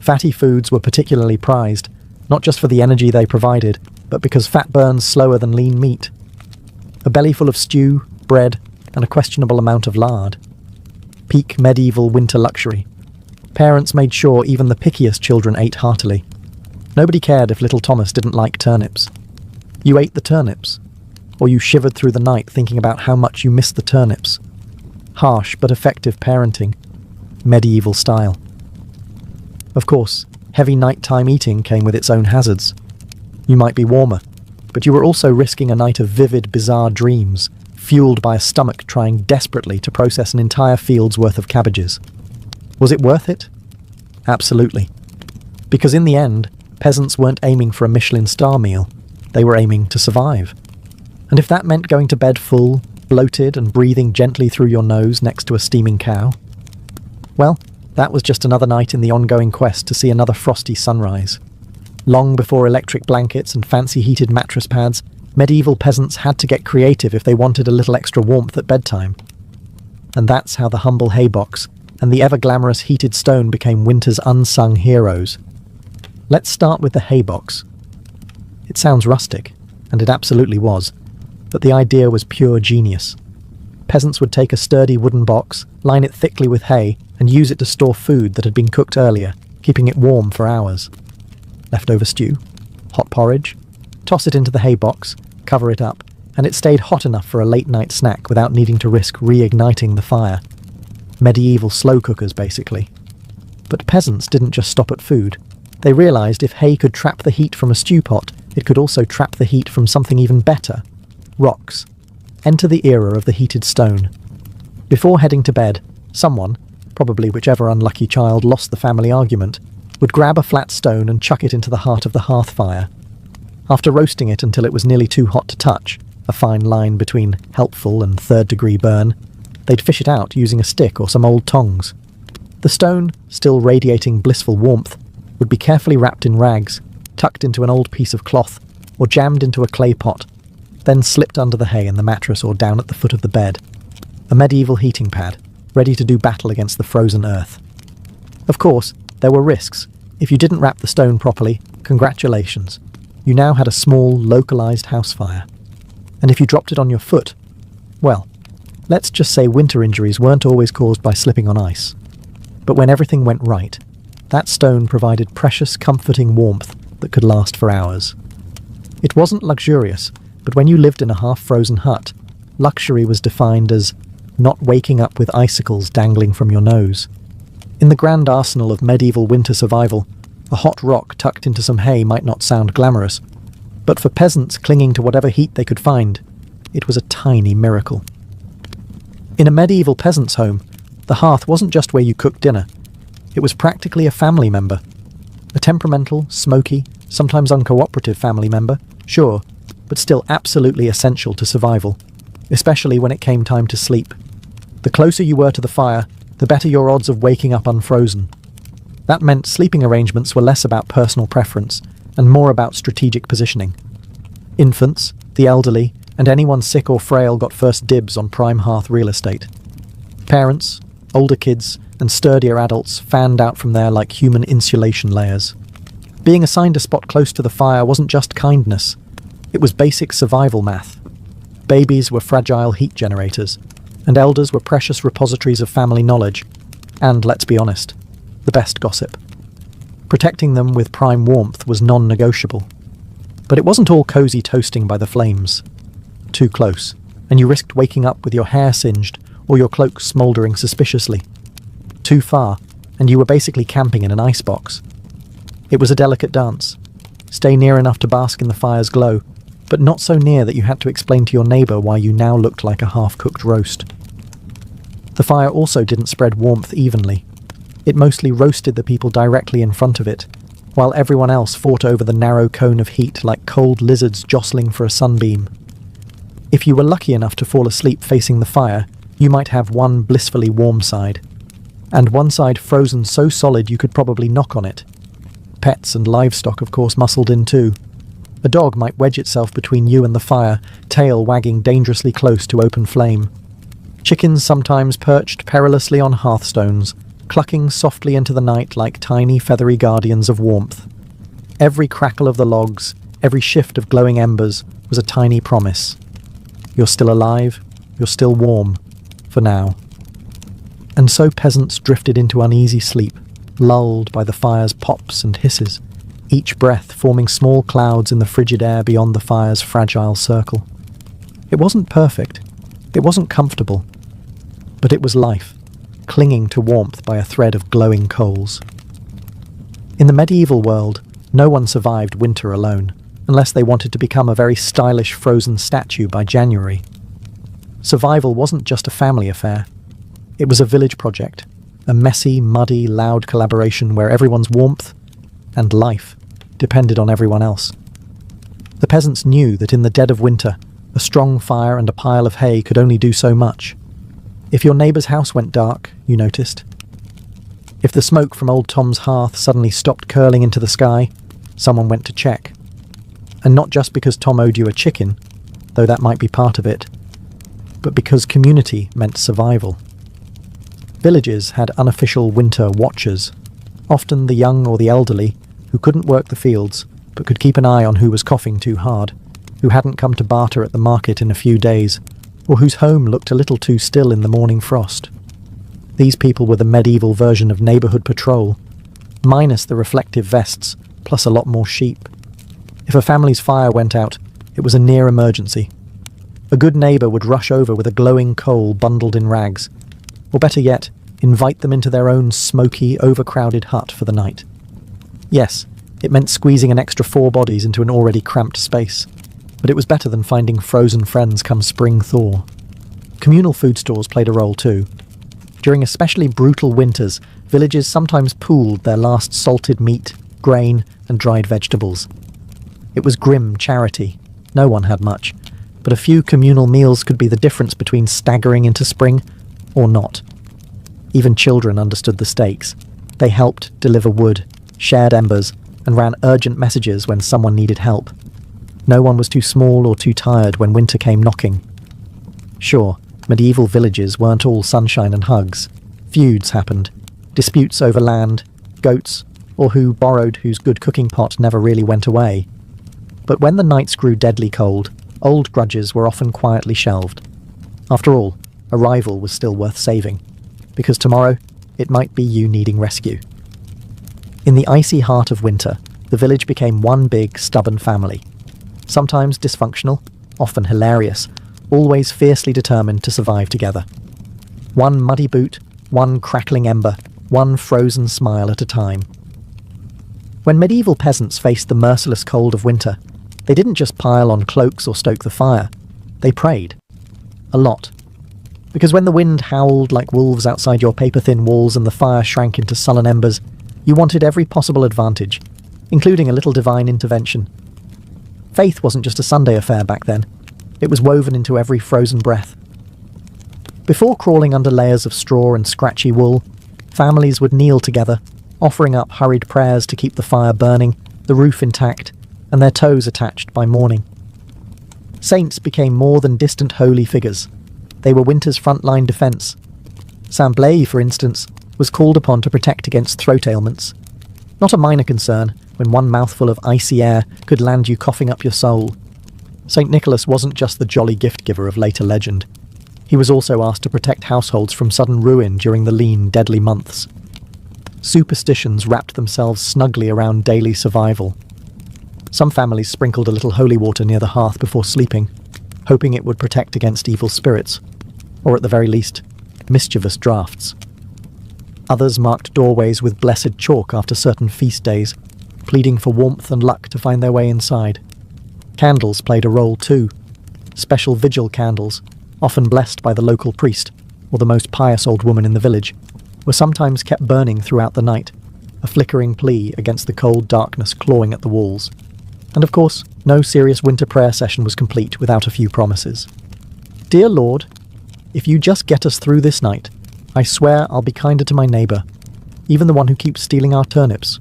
Speaker 1: Fatty foods were particularly prized, not just for the energy they provided, but because fat burns slower than lean meat. A bellyful of stew, bread, and a questionable amount of lard. Peak medieval winter luxury. Parents made sure even the pickiest children ate heartily. Nobody cared if little Thomas didn't like turnips. You ate the turnips, or you shivered through the night thinking about how much you missed the turnips. Harsh but effective parenting, medieval style. Of course, heavy nighttime eating came with its own hazards. You might be warmer, but you were also risking a night of vivid, bizarre dreams, fueled by a stomach trying desperately to process an entire field's worth of cabbages. Was it worth it? Absolutely. Because in the end, peasants weren't aiming for a Michelin star meal. They were aiming to survive. And if that meant going to bed full, bloated and breathing gently through your nose next to a steaming cow, well, that was just another night in the ongoing quest to see another frosty sunrise. Long before electric blankets and fancy heated mattress pads, medieval peasants had to get creative if they wanted a little extra warmth at bedtime. And that's how the humble haybox and the ever-glamorous heated stone became winter's unsung heroes. Let's start with the haybox. It sounds rustic, and it absolutely was, but the idea was pure genius. Peasants would take a sturdy wooden box, line it thickly with hay, and use it to store food that had been cooked earlier, keeping it warm for hours. Leftover stew, hot porridge, toss it into the haybox, cover it up, and it stayed hot enough for a late-night snack without needing to risk reigniting the fire. Medieval slow cookers, basically. But peasants didn't just stop at food. They realised if hay could trap the heat from a stew pot, it could also trap the heat from something even better: rocks. Enter the era of the heated stone. Before heading to bed, someone, probably whichever unlucky child lost the family argument, would grab a flat stone and chuck it into the heart of the hearth fire. After roasting it until it was nearly too hot to touch, a fine line between helpful and third-degree burn, they'd fish it out using a stick or some old tongs. The stone, still radiating blissful warmth, would be carefully wrapped in rags, tucked into an old piece of cloth or jammed into a clay pot, then slipped under the hay in the mattress or down at the foot of the bed. A medieval heating pad, ready to do battle against the frozen earth. Of course, there were risks. If you didn't wrap the stone properly, congratulations. You now had a small, localized house fire. And if you dropped it on your foot, well, let's just say winter injuries weren't always caused by slipping on ice. But when everything went right, that stone provided precious, comforting warmth that could last for hours. It wasn't luxurious, but when you lived in a half-frozen hut, luxury was defined as not waking up with icicles dangling from your nose. In the grand arsenal of medieval winter survival, a hot rock tucked into some hay might not sound glamorous, but for peasants clinging to whatever heat they could find, it was a tiny miracle. In a medieval peasant's home, the hearth wasn't just where you cooked dinner. It was practically a family member. A temperamental, smoky, sometimes uncooperative family member, sure, but still absolutely essential to survival, especially when it came time to sleep. The closer you were to the fire, the better your odds of waking up unfrozen. That meant sleeping arrangements were less about personal preference and more about strategic positioning. Infants, the elderly, and anyone sick or frail got first dibs on prime hearth real estate. Parents, older kids, and sturdier adults fanned out from there like human insulation layers. Being assigned a spot close to the fire wasn't just kindness, it was basic survival math. Babies were fragile heat generators, and elders were precious repositories of family knowledge, and, let's be honest, the best gossip. Protecting them with prime warmth was non-negotiable. But it wasn't all cosy toasting by the flames. Too close, and you risked waking up with your hair singed or your cloak smouldering suspiciously. Too far, and you were basically camping in an icebox. It was a delicate dance. Stay near enough to bask in the fire's glow, but not so near that you had to explain to your neighbour why you now looked like a half-cooked roast. The fire also didn't spread warmth evenly. It mostly roasted the people directly in front of it, while everyone else fought over the narrow cone of heat like cold lizards jostling for a sunbeam. If you were lucky enough to fall asleep facing the fire, you might have one blissfully warm side, and one side frozen so solid you could probably knock on it. Pets and livestock, of course, muscled in too. A dog might wedge itself between you and the fire, tail wagging dangerously close to open flame. Chickens sometimes perched perilously on hearthstones, clucking softly into the night like tiny feathery guardians of warmth. Every crackle of the logs, every shift of glowing embers was a tiny promise. You're still alive, you're still warm, for now. And so peasants drifted into uneasy sleep, lulled by the fire's pops and hisses, each breath forming small clouds in the frigid air beyond the fire's fragile circle. It wasn't perfect, it wasn't comfortable, but it was life, clinging to warmth by a thread of glowing coals. In the medieval world, no one survived winter alone, unless they wanted to become a very stylish frozen statue by January. Survival wasn't just a family affair. It was a village project, a messy, muddy, loud collaboration where everyone's warmth and life depended on everyone else. The peasants knew that in the dead of winter, a strong fire and a pile of hay could only do so much. If your neighbour's house went dark, you noticed. If the smoke from old Tom's hearth suddenly stopped curling into the sky, someone went to check. And not just because Tom owed you a chicken, though that might be part of it, but because community meant survival. Villages had unofficial winter watchers, often the young or the elderly, who couldn't work the fields, but could keep an eye on who was coughing too hard, who hadn't come to barter at the market in a few days, or whose home looked a little too still in the morning frost. These people were the medieval version of neighbourhood patrol, minus the reflective vests, plus a lot more sheep. If a family's fire went out, it was a near emergency. A good neighbour would rush over with a glowing coal bundled in rags, or better yet, invite them into their own smoky, overcrowded hut for the night. Yes, it meant squeezing an extra 4 bodies into an already cramped space, but it was better than finding frozen friends come spring thaw. Communal food stores played a role too. During especially brutal winters, villages sometimes pooled their last salted meat, grain, and dried vegetables. It was grim charity. No one had much, but a few communal meals could be the difference between staggering into spring or not. Even children understood the stakes. They helped deliver wood, shared embers, and ran urgent messages when someone needed help. No one was too small or too tired when winter came knocking. Sure, medieval villages weren't all sunshine and hugs. Feuds happened, disputes over land, goats, or who borrowed whose good cooking pot never really went away. But when the nights grew deadly cold, old grudges were often quietly shelved. After all, a rival was still worth saving, because tomorrow it might be you needing rescue. In the icy heart of winter, the village became one big, stubborn family. Sometimes dysfunctional, often hilarious, always fiercely determined to survive together. One muddy boot, one crackling ember, one frozen smile at a time. When medieval peasants faced the merciless cold of winter, they didn't just pile on cloaks or stoke the fire. They prayed. A lot. Because when the wind howled like wolves outside your paper-thin walls and the fire shrank into sullen embers, you wanted every possible advantage, including a little divine intervention. Faith wasn't just a Sunday affair back then. It was woven into every frozen breath. Before crawling under layers of straw and scratchy wool, families would kneel together, offering up hurried prayers to keep the fire burning, the roof intact, and their toes attached by morning. Saints became more than distant holy figures. They were winter's frontline defence. Saint Blaise, for instance, was called upon to protect against throat ailments. Not a minor concern when one mouthful of icy air could land you coughing up your soul. St. Nicholas wasn't just the jolly gift-giver of later legend. He was also asked to protect households from sudden ruin during the lean, deadly months. Superstitions wrapped themselves snugly around daily survival. Some families sprinkled a little holy water near the hearth before sleeping, hoping it would protect against evil spirits, or at the very least, mischievous drafts. Others marked doorways with blessed chalk after certain feast days, pleading for warmth and luck to find their way inside. Candles played a role too. Special vigil candles, often blessed by the local priest, or the most pious old woman in the village, were sometimes kept burning throughout the night, a flickering plea against the cold darkness clawing at the walls. And of course, no serious winter prayer session was complete without a few promises. Dear Lord, if you just get us through this night, I swear I'll be kinder to my neighbour, even the one who keeps stealing our turnips.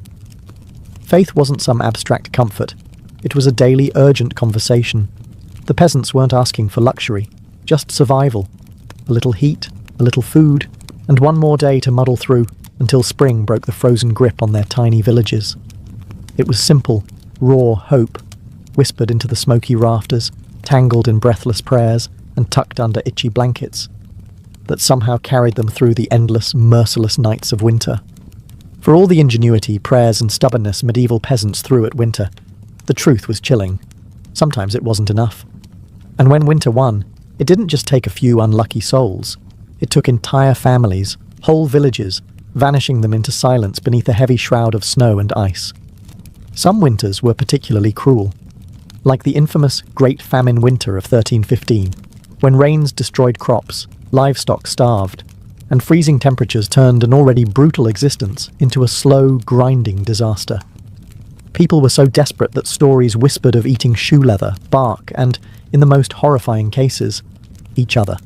Speaker 1: Faith wasn't some abstract comfort. It was a daily, urgent conversation. The peasants weren't asking for luxury, just survival. A little heat, a little food, and one more day to muddle through until spring broke the frozen grip on their tiny villages. It was simple, raw hope, whispered into the smoky rafters, tangled in breathless prayers, and tucked under itchy blankets, that somehow carried them through the endless, merciless nights of winter. For all the ingenuity, prayers, and stubbornness medieval peasants threw at winter, the truth was chilling. Sometimes it wasn't enough. And when winter won, it didn't just take a few unlucky souls. It took entire families, whole villages, vanishing them into silence beneath a heavy shroud of snow and ice. Some winters were particularly cruel, like the infamous Great Famine Winter of 1315, when rains destroyed crops, livestock starved, and freezing temperatures turned an already brutal existence into a slow, grinding disaster. People were so desperate that stories whispered of eating shoe leather, bark, and, in the most horrifying cases, each other.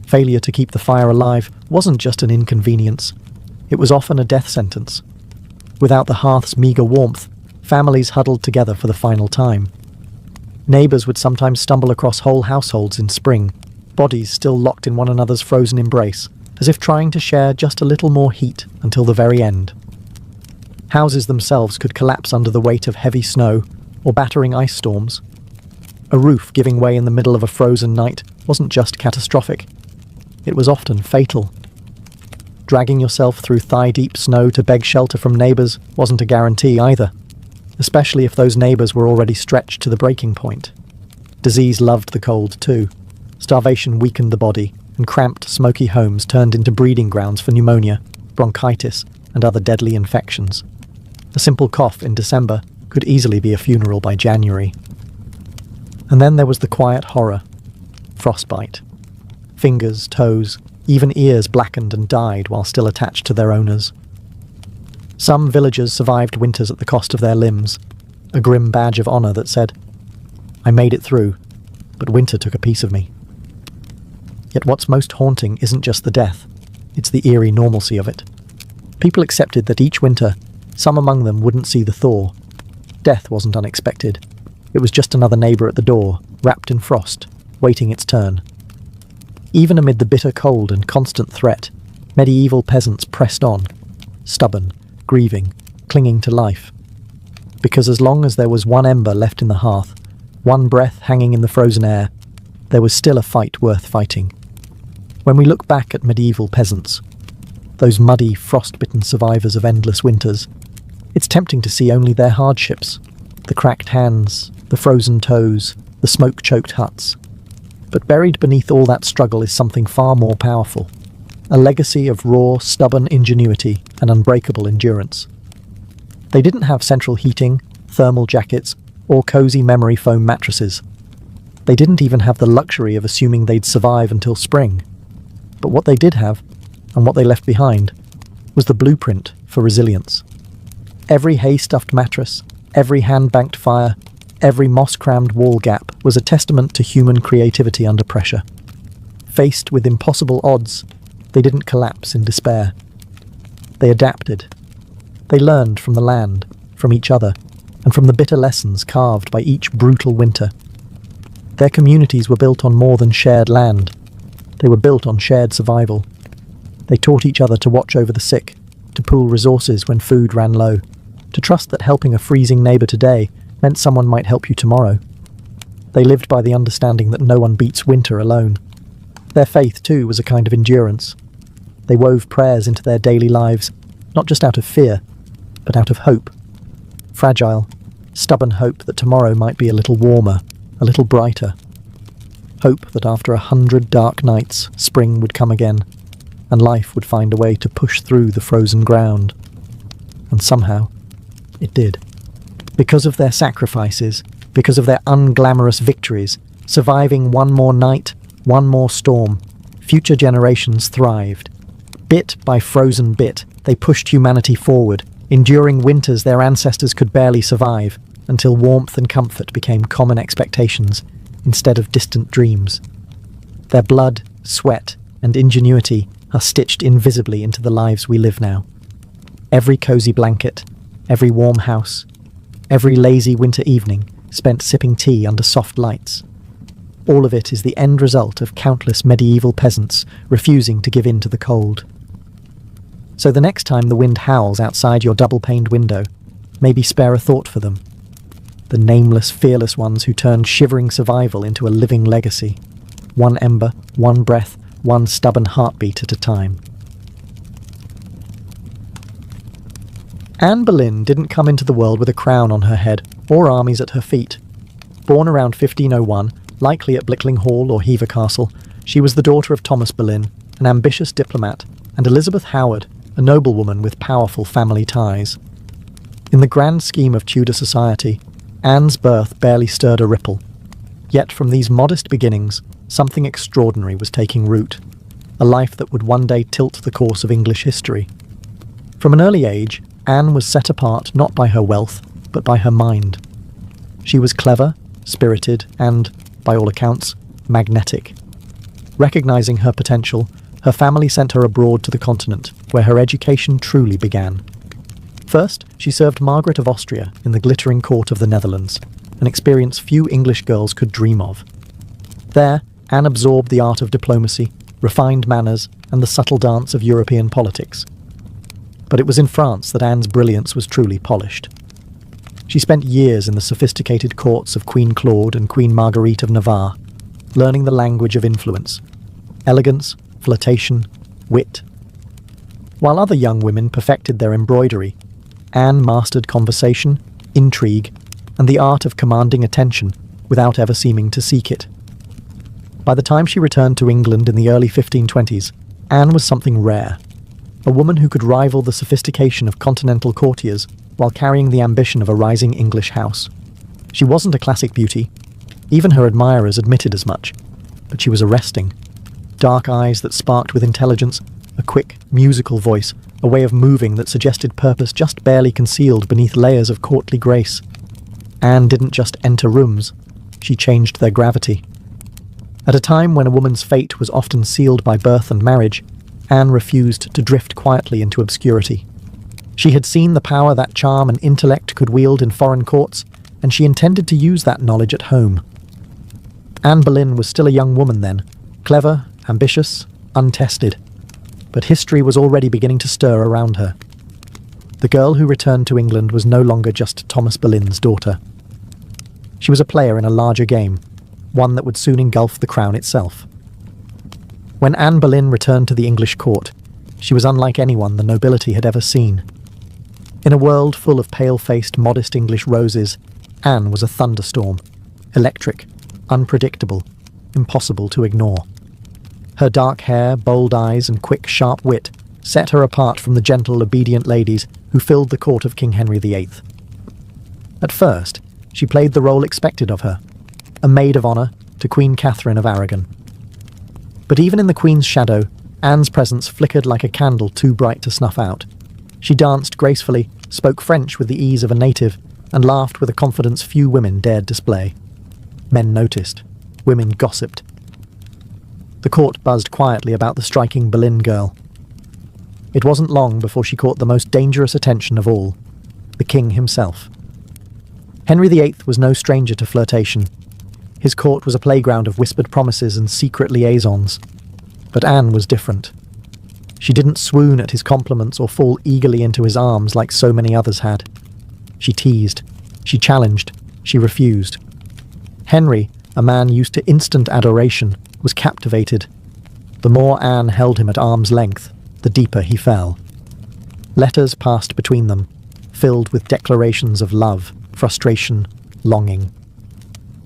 Speaker 1: Failure to keep the fire alive wasn't just an inconvenience. It was often a death sentence. Without the hearth's meagre warmth, families huddled together for the final time. Neighbours would sometimes stumble across whole households in spring, bodies still locked in one another's frozen embrace, as if trying to share just a little more heat until the very end. Houses themselves could collapse under the weight of heavy snow or battering ice storms. A roof giving way in the middle of a frozen night wasn't just catastrophic. It was often fatal. Dragging yourself through thigh-deep snow to beg shelter from neighbours wasn't a guarantee either, especially if those neighbours were already stretched to the breaking point. Disease loved the cold too. Starvation weakened the body, and cramped, smoky homes turned into breeding grounds for pneumonia, bronchitis, and other deadly infections. A simple cough in December could easily be a funeral by January. And then there was the quiet horror. Frostbite. Fingers, toes, even ears blackened and died while still attached to their owners. Some villagers survived winters at the cost of their limbs, a grim badge of honour that said, "I made it through, but winter took a piece of me." Yet what's most haunting isn't just the death, it's the eerie normalcy of it. People accepted that each winter, Some among them wouldn't see the thaw. Death wasn't unexpected. It was just another neighbour at the door, wrapped in frost, waiting its turn. Even amid the bitter cold and constant threat, medieval peasants pressed on, stubborn, grieving, clinging to life. Because as long as there was one ember left in the hearth, one breath hanging in the frozen air, there was still a fight worth fighting. When we look back at medieval peasants, those muddy, frost-bitten survivors of endless winters, it's tempting to see only their hardships, the cracked hands, the frozen toes, the smoke-choked huts. But buried beneath all that struggle is something far more powerful, a legacy of raw, stubborn ingenuity and unbreakable endurance. They didn't have central heating, thermal jackets, or cozy memory foam mattresses. They didn't even have the luxury of assuming they'd survive until spring. But what they did have, and what they left behind, was the blueprint for resilience. Every hay-stuffed mattress, every hand-banked fire, every moss-crammed wall gap was a testament to human creativity under pressure. Faced with impossible odds, they didn't collapse in despair. They adapted. They learned from the land, from each other, and from the bitter lessons carved by each brutal winter. Their communities were built on more than shared land. They were built on shared survival. They taught each other to watch over the sick, to pool resources when food ran low, to trust that helping a freezing neighbour today meant someone might help you tomorrow. They lived by the understanding that no one beats winter alone. Their faith, too, was a kind of endurance. They wove prayers into their daily lives, not just out of fear, but out of hope. Fragile, stubborn hope that tomorrow might be a little warmer, a little brighter. Hope that after 100 dark nights, spring would come again, and life would find a way to push through the frozen ground. And somehow, it did. Because of their sacrifices, because of their unglamorous victories, surviving one more night, one more storm, future generations thrived. Bit by frozen bit, they pushed humanity forward, enduring winters their ancestors could barely survive, until warmth and comfort became common expectations instead of distant dreams. Their blood, sweat, and ingenuity are stitched invisibly into the lives we live now. Every cozy blanket, every warm house, every lazy winter evening spent sipping tea under soft lights. All of it is the end result of countless medieval peasants refusing to give in to the cold. So the next time the wind howls outside your double-paned window, maybe spare a thought for them. The nameless, fearless ones who turned shivering survival into a living legacy. One ember, one breath, one stubborn heartbeat at a time. Anne Boleyn didn't come into the world with a crown on her head, or armies at her feet. Born around 1501, likely at Blickling Hall or Hever Castle, she was the daughter of Thomas Boleyn, an ambitious diplomat, and Elizabeth Howard, a noblewoman with powerful family ties. In the grand scheme of Tudor society, Anne's birth barely stirred a ripple. Yet from these modest beginnings, something extraordinary was taking root, a life that would one day tilt the course of English history. From an early age, Anne was set apart not by her wealth, but by her mind. She was clever, spirited, and, by all accounts, magnetic. Recognizing her potential, her family sent her abroad to the continent, where her education truly began. First, she served Margaret of Austria in the glittering court of the Netherlands, an experience few English girls could dream of. There, Anne absorbed the art of diplomacy, refined manners, and the subtle dance of European politics. But it was in France that Anne's brilliance was truly polished. She spent years in the sophisticated courts of Queen Claude and Queen Marguerite of Navarre, learning the language of influence, elegance, flirtation, wit. While other young women perfected their embroidery, Anne mastered conversation, intrigue, and the art of commanding attention without ever seeming to seek it. By the time she returned to England in the early 1520s, Anne was something rare, a woman who could rival the sophistication of continental courtiers while carrying the ambition of a rising English house. She wasn't a classic beauty. Even her admirers admitted as much. But she was arresting. Dark eyes that sparked with intelligence, a quick, musical voice, a way of moving that suggested purpose just barely concealed beneath layers of courtly grace. Anne didn't just enter rooms, she changed their gravity. At a time when a woman's fate was often sealed by birth and marriage, Anne refused to drift quietly into obscurity. She had seen the power that charm and intellect could wield in foreign courts, and she intended to use that knowledge at home. Anne Boleyn was still a young woman then, clever, ambitious, untested. But history was already beginning to stir around her. The girl who returned to England was no longer just Thomas Boleyn's daughter. She was a player in a larger game, one that would soon engulf the crown itself. When Anne Boleyn returned to the English court, she was unlike anyone the nobility had ever seen. In a world full of pale-faced, modest English roses, Anne was a thunderstorm, electric, unpredictable, impossible to ignore. Her dark hair, bold eyes, and quick, sharp wit set her apart from the gentle, obedient ladies who filled the court of King Henry VIII. At first, she played the role expected of her, a maid of honour to Queen Catherine of Aragon. But even in the Queen's shadow, Anne's presence flickered like a candle too bright to snuff out. She danced gracefully, spoke French with the ease of a native, and laughed with a confidence few women dared display. Men noticed. Women gossiped. The court buzzed quietly about the striking Boleyn girl. It wasn't long before she caught the most dangerous attention of all, the king himself. Henry VIII was no stranger to flirtation. His court was a playground of whispered promises and secret liaisons. But Anne was different. She didn't swoon at his compliments or fall eagerly into his arms like so many others had. She teased. She challenged. She refused. Henry, a man used to instant adoration, was captivated. The more Anne held him at arm's length, the deeper he fell. Letters passed between them, filled with declarations of love, frustration, longing.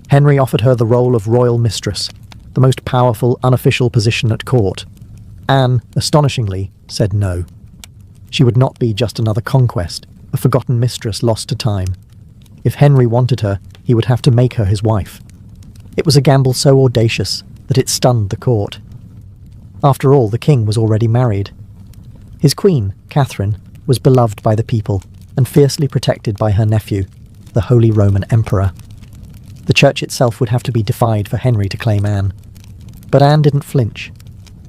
Speaker 1: Henry offered her the role of royal mistress, the most powerful unofficial position at court. Anne, astonishingly, said no. She would not be just another conquest, a forgotten mistress lost to time. If Henry wanted her, he would have to make her his wife. It was a gamble so audacious that it stunned the court. After all, the king was already married. His queen, Catherine, was beloved by the people and fiercely protected by her nephew, the Holy Roman Emperor. The church itself would have to be defied for Henry to claim Anne. But Anne didn't flinch.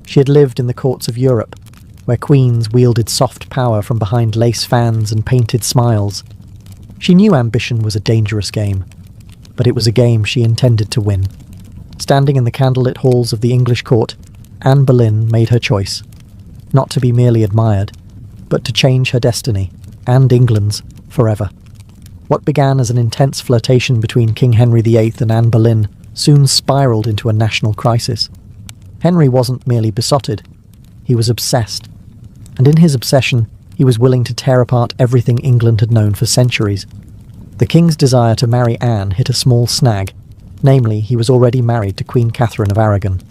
Speaker 1: She had lived in the courts of Europe, where queens wielded soft power from behind lace fans and painted smiles. She knew ambition was a dangerous game, but it was a game she intended to win. Standing in the candlelit halls of the English court, Anne Boleyn made her choice, not to be merely admired, but to change her destiny, and England's, forever. What began as an intense flirtation between King Henry VIII and Anne Boleyn soon spiraled into a national crisis. Henry wasn't merely besotted, he was obsessed. And in his obsession, he was willing to tear apart everything England had known for centuries. The king's desire to marry Anne hit a small snag, namely, he was already married to Queen Catherine of Aragon.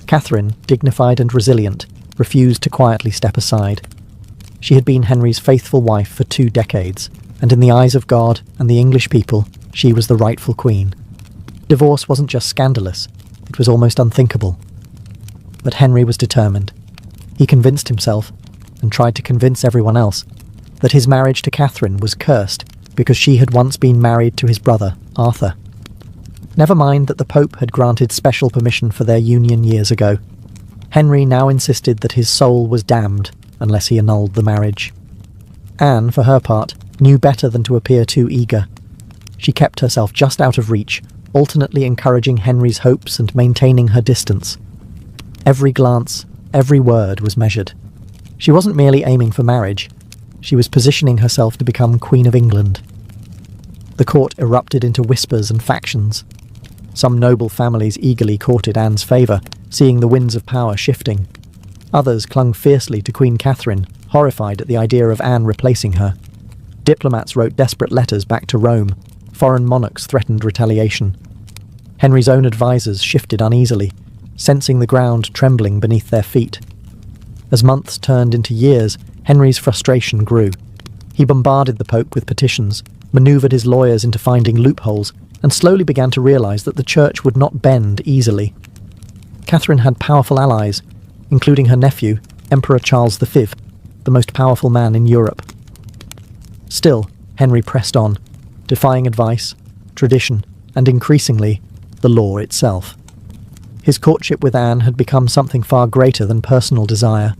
Speaker 1: Catherine, dignified and resilient, refused to quietly step aside. She had been Henry's faithful wife for 2 decades, and in the eyes of God and the English people, she was the rightful queen. Divorce wasn't just scandalous, it was almost unthinkable. But Henry was determined. He convinced himself, and tried to convince everyone else, that his marriage to Catherine was cursed because she had once been married to his brother, Arthur. Never mind that the Pope had granted special permission for their union years ago. Henry now insisted that his soul was damned unless he annulled the marriage. Anne, for her part, knew better than to appear too eager. She kept herself just out of reach, alternately encouraging Henry's hopes and maintaining her distance. Every glance, every word was measured. She wasn't merely aiming for marriage. She was positioning herself to become Queen of England. The court erupted into whispers and factions. Some noble families eagerly courted Anne's favour, seeing the winds of power shifting. Others clung fiercely to Queen Catherine, horrified at the idea of Anne replacing her. Diplomats wrote desperate letters back to Rome. Foreign monarchs threatened retaliation. Henry's own advisers shifted uneasily, sensing the ground trembling beneath their feet. As months turned into years, Henry's frustration grew. He bombarded the Pope with petitions, manoeuvred his lawyers into finding loopholes, and slowly began to realise that the Church would not bend easily. Catherine had powerful allies, including her nephew, Emperor Charles V, the most powerful man in Europe. Still, Henry pressed on, defying advice, tradition, and increasingly, the law itself. His courtship with Anne had become something far greater than personal desire.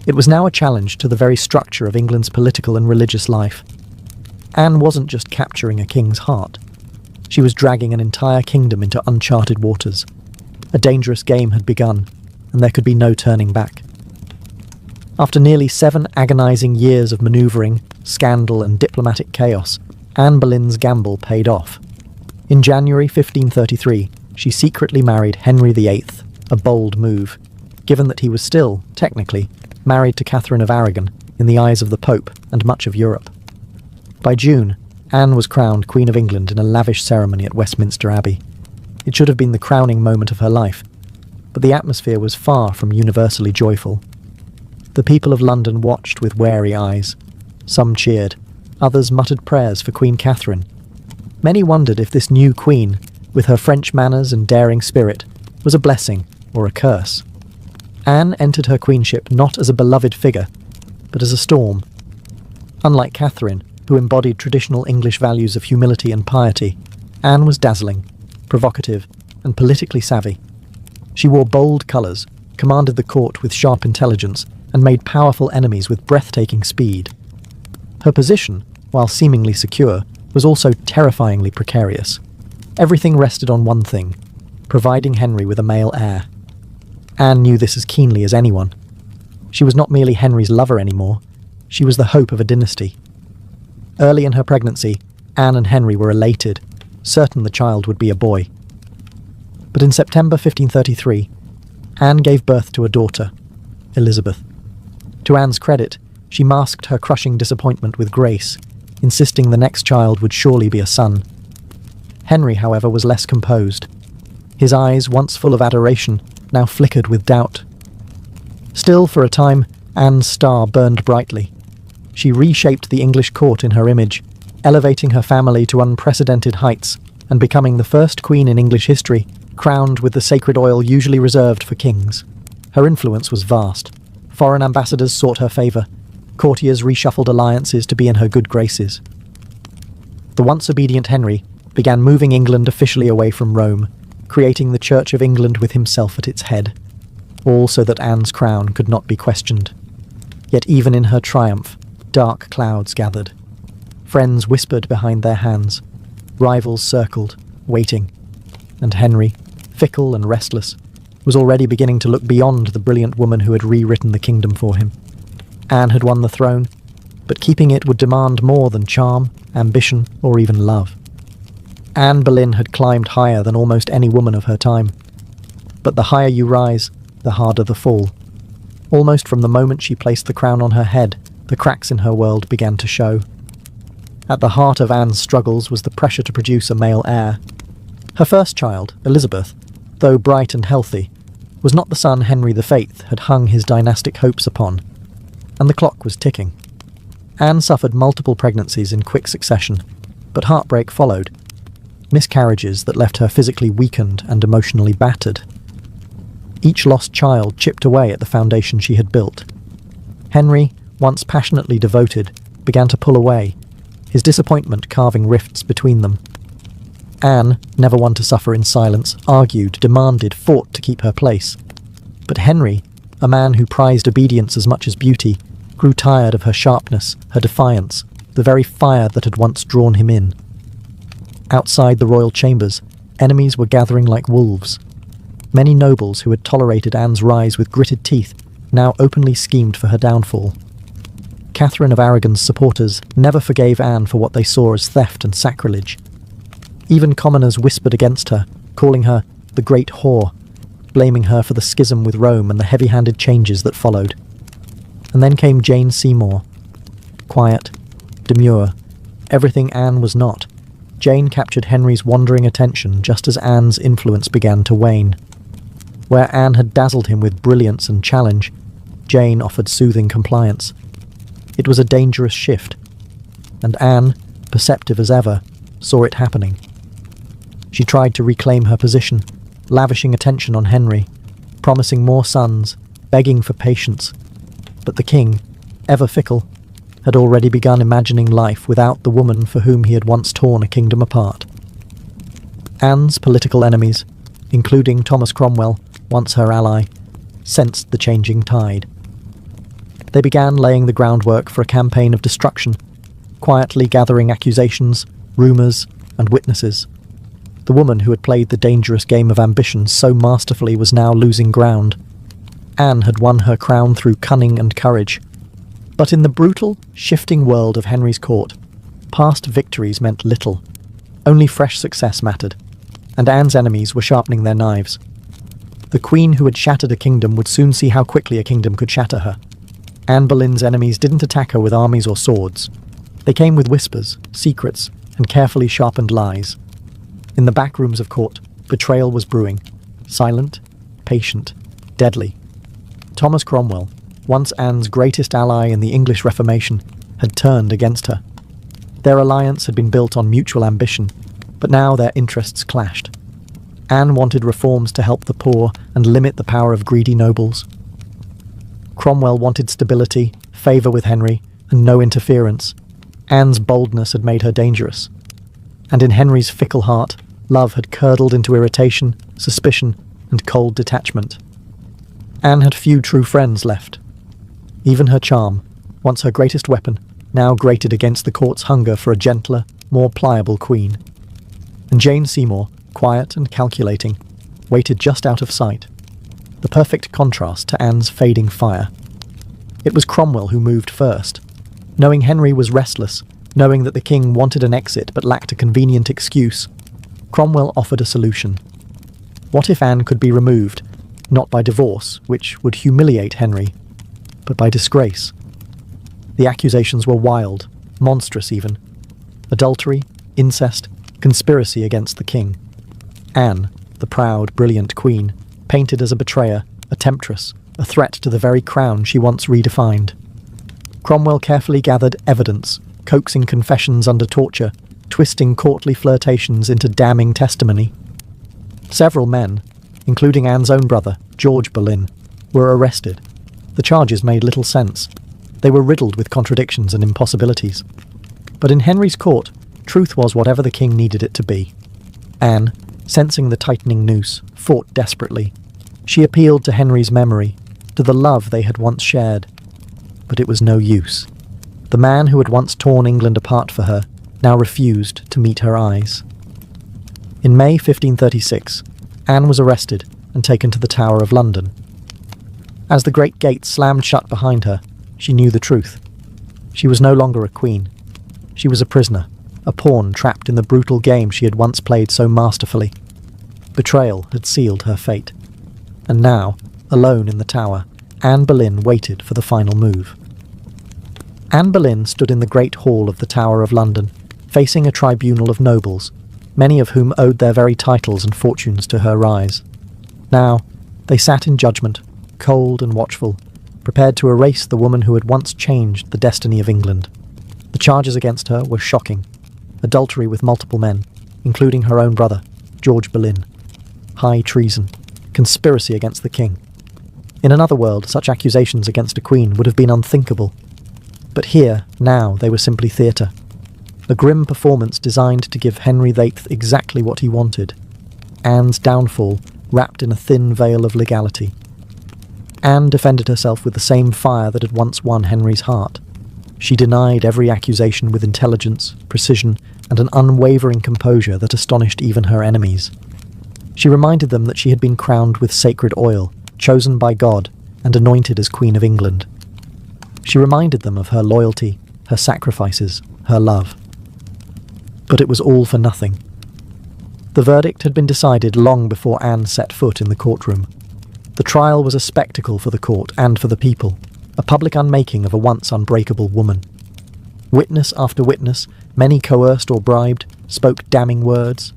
Speaker 1: It was now a challenge to the very structure of England's political and religious life. Anne wasn't just capturing a king's heart. She was dragging an entire kingdom into uncharted waters. A dangerous game had begun, and there could be no turning back. After nearly 7 agonising years of manoeuvring, scandal and diplomatic chaos, Anne Boleyn's gamble paid off. In January 1533, she secretly married Henry VIII, a bold move, given that he was still, technically, married to Catherine of Aragon in the eyes of the Pope and much of Europe. By June, Anne was crowned Queen of England in a lavish ceremony at Westminster Abbey. It should have been the crowning moment of her life, but the atmosphere was far from universally joyful. The people of London watched with wary eyes. Some cheered, others muttered prayers for Queen Catherine. Many wondered if this new queen, with her French manners and daring spirit, was a blessing or a curse. Anne entered her queenship not as a beloved figure, but as a storm. Unlike Catherine, who embodied traditional English values of humility and piety, Anne was dazzling, provocative, and politically savvy. She wore bold colours, commanded the court with sharp intelligence, and made powerful enemies with breathtaking speed. Her position, while seemingly secure, was also terrifyingly precarious. Everything rested on one thing: providing Henry with a male heir. Anne knew this as keenly as anyone. She was not merely Henry's lover anymore, she was the hope of a dynasty. Early in her pregnancy, Anne and Henry were elated, certain the child would be a boy. But in September 1533, Anne gave birth to a daughter, Elizabeth. To Anne's credit, she masked her crushing disappointment with grace, insisting the next child would surely be a son. Henry, however, was less composed. His eyes, once full of adoration, now flickered with doubt. Still, for a time, Anne's star burned brightly. She reshaped the English court in her image, elevating her family to unprecedented heights and becoming the first queen in English history crowned with the sacred oil usually reserved for kings. Her influence was vast. Foreign ambassadors sought her favour. Courtiers reshuffled alliances to be in her good graces. The once obedient Henry began moving England officially away from Rome, creating the Church of England with himself at its head, all so that Anne's crown could not be questioned. Yet even in her triumph, dark clouds gathered. Friends whispered behind their hands. Rivals circled, waiting. And Henry, fickle and restless, was already beginning to look beyond the brilliant woman who had rewritten the kingdom for him. Anne had won the throne, but keeping it would demand more than charm, ambition, or even love. Anne Boleyn had climbed higher than almost any woman of her time. But the higher you rise, the harder the fall. Almost from the moment she placed the crown on her head, the cracks in her world began to show. At the heart of Anne's struggles was the pressure to produce a male heir. Her first child, Elizabeth, though bright and healthy, was not the son Henry VIII had hung his dynastic hopes upon, and the clock was ticking. Anne suffered multiple pregnancies in quick succession, but heartbreak followed. Miscarriages that left her physically weakened and emotionally battered. Each lost child chipped away at the foundation she had built. Henry, once passionately devoted, began to pull away, his disappointment carving rifts between them. Anne, never one to suffer in silence, argued, demanded, fought to keep her place. But Henry, a man who prized obedience as much as beauty, grew tired of her sharpness, her defiance, the very fire that had once drawn him in. Outside the royal chambers, enemies were gathering like wolves. Many nobles who had tolerated Anne's rise with gritted teeth now openly schemed for her downfall. Catherine of Aragon's supporters never forgave Anne for what they saw as theft and sacrilege. Even commoners whispered against her, calling her the Great Whore, blaming her for the schism with Rome and the heavy-handed changes that followed. And then came Jane Seymour. Quiet, demure, everything Anne was not. Jane captured Henry's wandering attention just as Anne's influence began to wane. Where Anne had dazzled him with brilliance and challenge, Jane offered soothing compliance. It was a dangerous shift, and Anne, perceptive as ever, saw it happening. She tried to reclaim her position, lavishing attention on Henry, promising more sons, begging for patience. But the king, ever fickle, had already begun imagining life without the woman for whom he had once torn a kingdom apart. Anne's political enemies, including Thomas Cromwell, once her ally, sensed the changing tide. They began laying the groundwork for a campaign of destruction, quietly gathering accusations, rumours, and witnesses. The woman who had played the dangerous game of ambition so masterfully was now losing ground. Anne had won her crown through cunning and courage. But in the brutal, shifting world of Henry's court, past victories meant little. Only fresh success mattered, and Anne's enemies were sharpening their knives. The queen who had shattered a kingdom would soon see how quickly a kingdom could shatter her. Anne Boleyn's enemies didn't attack her with armies or swords. They came with whispers, secrets, and carefully sharpened lies. In the back rooms of court, betrayal was brewing. Silent, patient, deadly. Thomas Cromwell, once Anne's greatest ally in the English Reformation, had turned against her. Their alliance had been built on mutual ambition, but now their interests clashed. Anne wanted reforms to help the poor and limit the power of greedy nobles. Cromwell wanted stability, favour with Henry, and no interference. Anne's boldness had made her dangerous. And in Henry's fickle heart, love had curdled into irritation, suspicion, and cold detachment. Anne had few true friends left. Even her charm, once her greatest weapon, now grated against the court's hunger for a gentler, more pliable queen. And Jane Seymour, quiet and calculating, waited just out of sight, the perfect contrast to Anne's fading fire. It was Cromwell who moved first. Knowing Henry was restless, knowing that the king wanted an exit but lacked a convenient excuse, Cromwell offered a solution. What if Anne could be removed, not by divorce, which would humiliate Henry, but by disgrace? The accusations were wild, monstrous even. Adultery, incest, conspiracy against the king. Anne, the proud, brilliant queen, painted as a betrayer, a temptress, a threat to the very crown she once redefined. Cromwell carefully gathered evidence, coaxing confessions under torture, twisting courtly flirtations into damning testimony. Several men, including Anne's own brother, George Boleyn, were arrested. The charges made little sense. They were riddled with contradictions and impossibilities. But in Henry's court, truth was whatever the king needed it to be. Anne, sensing the tightening noose, fought desperately. She appealed to Henry's memory, to the love they had once shared. But it was no use. The man who had once torn England apart for her now refused to meet her eyes. In May 1536, Anne was arrested and taken to the Tower of London. As the great gate slammed shut behind her, she knew the truth. She was no longer a queen. She was a prisoner, a pawn trapped in the brutal game she had once played so masterfully. Betrayal had sealed her fate. And now, alone in the tower, Anne Boleyn waited for the final move. Anne Boleyn stood in the great hall of the Tower of London, facing a tribunal of nobles, many of whom owed their very titles and fortunes to her rise. Now, they sat in judgment, cold and watchful, prepared to erase the woman who had once changed the destiny of England. The charges against her were shocking. Adultery with multiple men, including her own brother, George Boleyn. High treason. Conspiracy against the king. In another world, such accusations against a queen would have been unthinkable. But here, now, they were simply theatre. A grim performance designed to give Henry VIII exactly what he wanted. Anne's downfall, wrapped in a thin veil of legality. Anne defended herself with the same fire that had once won Henry's heart. She denied every accusation with intelligence, precision, and an unwavering composure that astonished even her enemies. She reminded them that she had been crowned with sacred oil, chosen by God, and anointed as Queen of England. She reminded them of her loyalty, her sacrifices, her love. But it was all for nothing. The verdict had been decided long before Anne set foot in the courtroom. The trial was a spectacle for the court and for the people, a public unmaking of a once unbreakable woman. Witness after witness, many coerced or bribed, spoke damning words.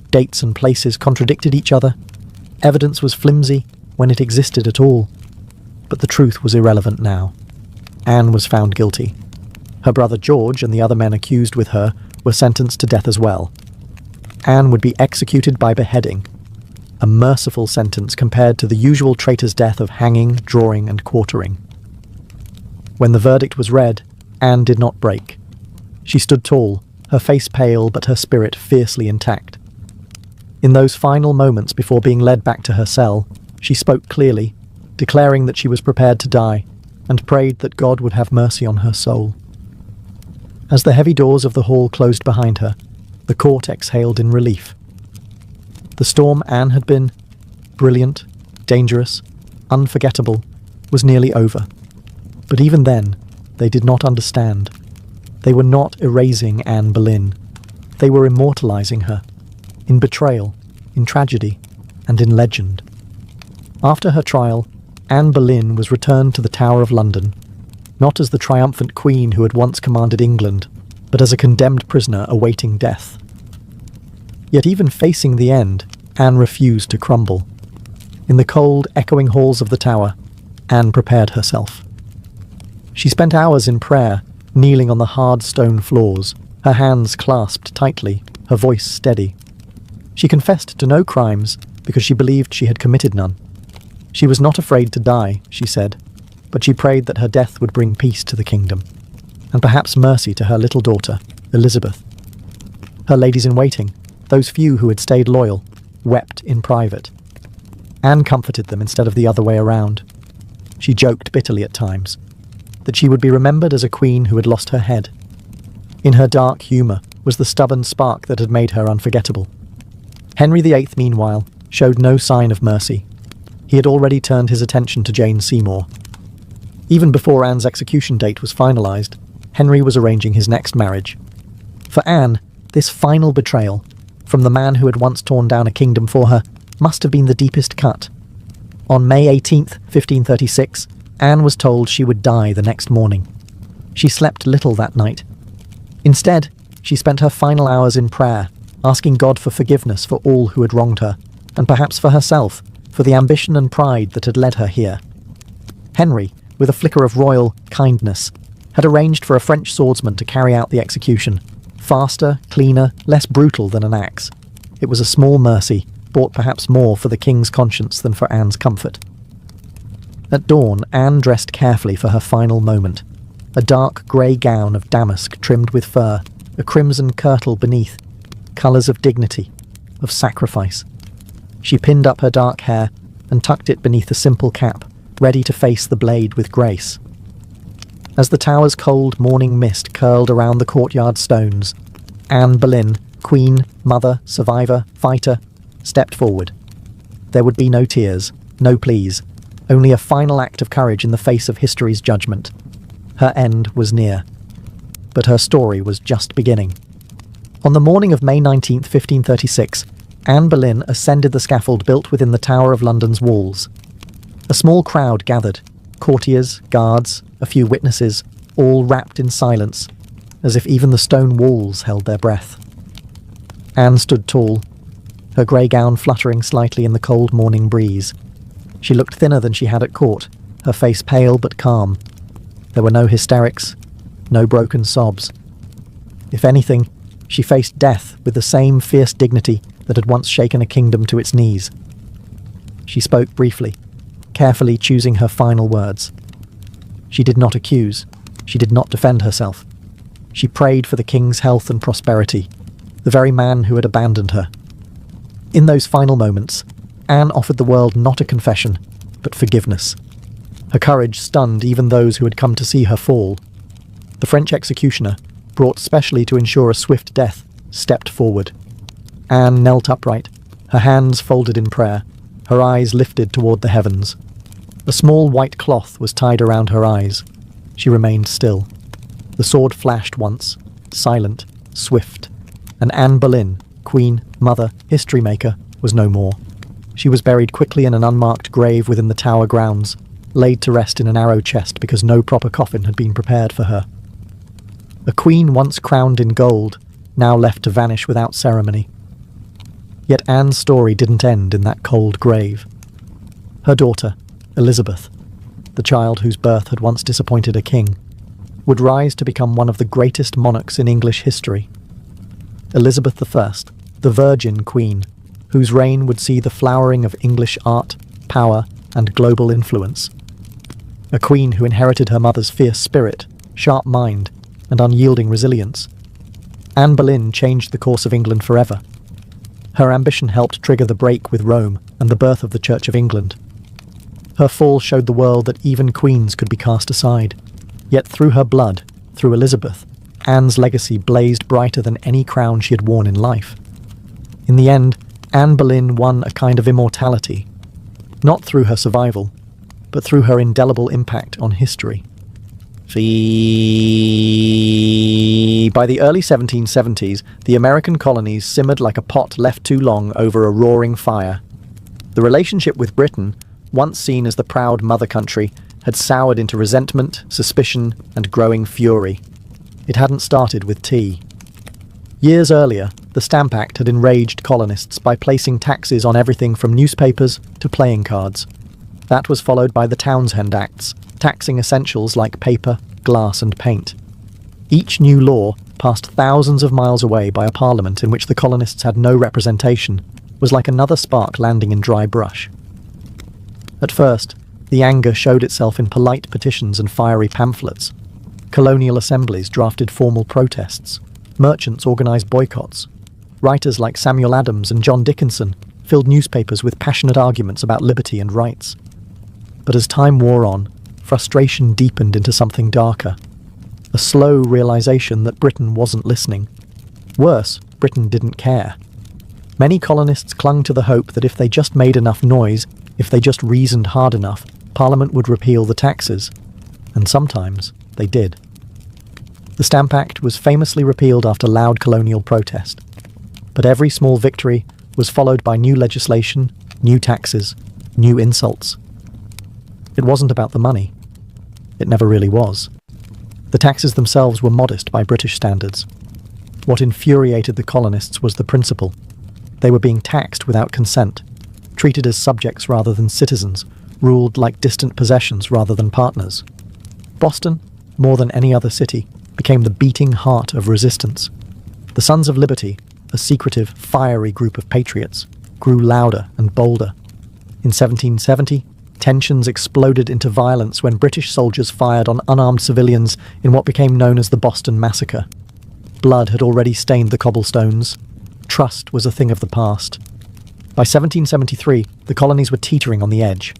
Speaker 1: Dates and places contradicted each other. Evidence was flimsy when it existed at all. But the truth was irrelevant now. Anne was found guilty. Her brother George and the other men accused with her were sentenced to death as well. Anne would be executed by beheading, a merciful sentence compared to the usual traitor's death of hanging, drawing, and quartering. When the verdict was read, Anne did not break. She stood tall, her face pale but her spirit fiercely intact. In those final moments before being led back to her cell, she spoke clearly, declaring that she was prepared to die, and prayed that God would have mercy on her soul. As the heavy doors of the hall closed behind her, the court exhaled in relief. The storm Anne had been, brilliant, dangerous, unforgettable, was nearly over. But even then, they did not understand. They were not erasing Anne Boleyn. They were immortalizing her, in betrayal, in tragedy, and in legend. After her trial, Anne Boleyn was returned to the Tower of London, not as the triumphant queen who had once commanded England, but as a condemned prisoner awaiting death. Yet even facing the end, Anne refused to crumble. In the cold, echoing halls of the tower, Anne prepared herself. She spent hours in prayer, kneeling on the hard stone floors, her hands clasped tightly, her voice steady. She confessed to no crimes because she believed she had committed none. She was not afraid to die, she said, but she prayed that her death would bring peace to the kingdom, and perhaps mercy to her little daughter, Elizabeth. Her ladies-in-waiting, those few who had stayed loyal, wept in private. Anne comforted them instead of the other way around. She joked bitterly at times, that she would be remembered as a queen who had lost her head. In her dark humour was the stubborn spark that had made her unforgettable. Henry VIII, meanwhile, showed no sign of mercy. He had already turned his attention to Jane Seymour. Even before Anne's execution date was finalised, Henry was arranging his next marriage. For Anne, this final betrayal, from the man who had once torn down a kingdom for her, must have been the deepest cut. On May 18th, 1536, Anne was told she would die the next morning. She slept little that night. Instead, she spent her final hours in prayer, asking God for forgiveness for all who had wronged her, and perhaps for herself, for the ambition and pride that had led her here. Henry, with a flicker of royal kindness, had arranged for a French swordsman to carry out the execution, faster, cleaner, less brutal than an axe. It was a small mercy, bought perhaps more for the king's conscience than for Anne's comfort. At dawn, Anne dressed carefully for her final moment. A dark grey gown of damask trimmed with fur, a crimson kirtle beneath, colours of dignity, of sacrifice. She pinned up her dark hair and tucked it beneath a simple cap, ready to face the blade with grace. As the tower's cold morning mist curled around the courtyard stones, Anne Boleyn, queen, mother, survivor, fighter, stepped forward. There would be no tears, no pleas, only a final act of courage in the face of history's judgment. Her end was near. But her story was just beginning. On the morning of May 19th, 1536, Anne Boleyn ascended the scaffold built within the Tower of London's walls. A small crowd gathered, courtiers, guards, a few witnesses, all wrapped in silence, as if even the stone walls held their breath. Anne stood tall, her grey gown fluttering slightly in the cold morning breeze. She looked thinner than she had at court, her face pale but calm. There were no hysterics, no broken sobs. If anything, she faced death with the same fierce dignity that had once shaken a kingdom to its knees. She spoke briefly, carefully choosing her final words. She did not accuse. She did not defend herself. She prayed for the king's health and prosperity, the very man who had abandoned her. In those final moments, Anne offered the world not a confession, but forgiveness. Her courage stunned even those who had come to see her fall. The French executioner, brought specially to ensure a swift death, stepped forward. Anne knelt upright, her hands folded in prayer, her eyes lifted toward the heavens. A small white cloth was tied around her eyes. She remained still. The sword flashed once, silent, swift, and Anne Boleyn, queen, mother, history maker, was no more. She was buried quickly in an unmarked grave within the tower grounds, laid to rest in a narrow chest because no proper coffin had been prepared for her. A queen once crowned in gold, now left to vanish without ceremony. Yet Anne's story didn't end in that cold grave. Her daughter, Elizabeth, the child whose birth had once disappointed a king, would rise to become one of the greatest monarchs in English history. Elizabeth I, the Virgin Queen, whose reign would see the flowering of English art, power, and global influence. A queen who inherited her mother's fierce spirit, sharp mind, and unyielding resilience. Anne Boleyn changed the course of England forever. Her ambition helped trigger the break with Rome and the birth of the Church of England. Her fall showed the world that even queens could be cast aside. Yet through her blood, through Elizabeth, Anne's legacy blazed brighter than any crown she had worn in life. In the end, Anne Boleyn won a kind of immortality, not through her survival, but through her indelible impact on history. By the early 1770s, the American colonies simmered like a pot left too long over a roaring fire. The relationship with Britain, once seen as the proud mother country, had soured into resentment, suspicion, and growing fury. It hadn't started with tea. Years earlier, the Stamp Act had enraged colonists by placing taxes on everything from newspapers to playing cards. That was followed by the Townshend Acts, taxing essentials like paper, glass, and paint. Each new law, passed thousands of miles away by a parliament in which the colonists had no representation, was like another spark landing in dry brush. At first, the anger showed itself in polite petitions and fiery pamphlets. Colonial assemblies drafted formal protests. Merchants organised boycotts. Writers like Samuel Adams and John Dickinson filled newspapers with passionate arguments about liberty and rights. But as time wore on, frustration deepened into something darker. A slow realisation that Britain wasn't listening. Worse, Britain didn't care. Many colonists clung to the hope that if they just made enough noise, if they just reasoned hard enough, Parliament would repeal the taxes. And sometimes they did. The Stamp Act was famously repealed after loud colonial protest. But every small victory was followed by new legislation, new taxes, new insults. It wasn't about the money. It never really was. The taxes themselves were modest by British standards. What infuriated the colonists was the principle. They were being taxed without consent, treated as subjects rather than citizens, ruled like distant possessions rather than partners. Boston, more than any other city, became the beating heart of resistance. The Sons of Liberty, a secretive, fiery group of patriots, grew louder and bolder. In 1770, tensions exploded into violence when British soldiers fired on unarmed civilians in what became known as the Boston Massacre. Blood had already stained the cobblestones. Trust was a thing of the past. By 1773, the colonies were teetering on the edge.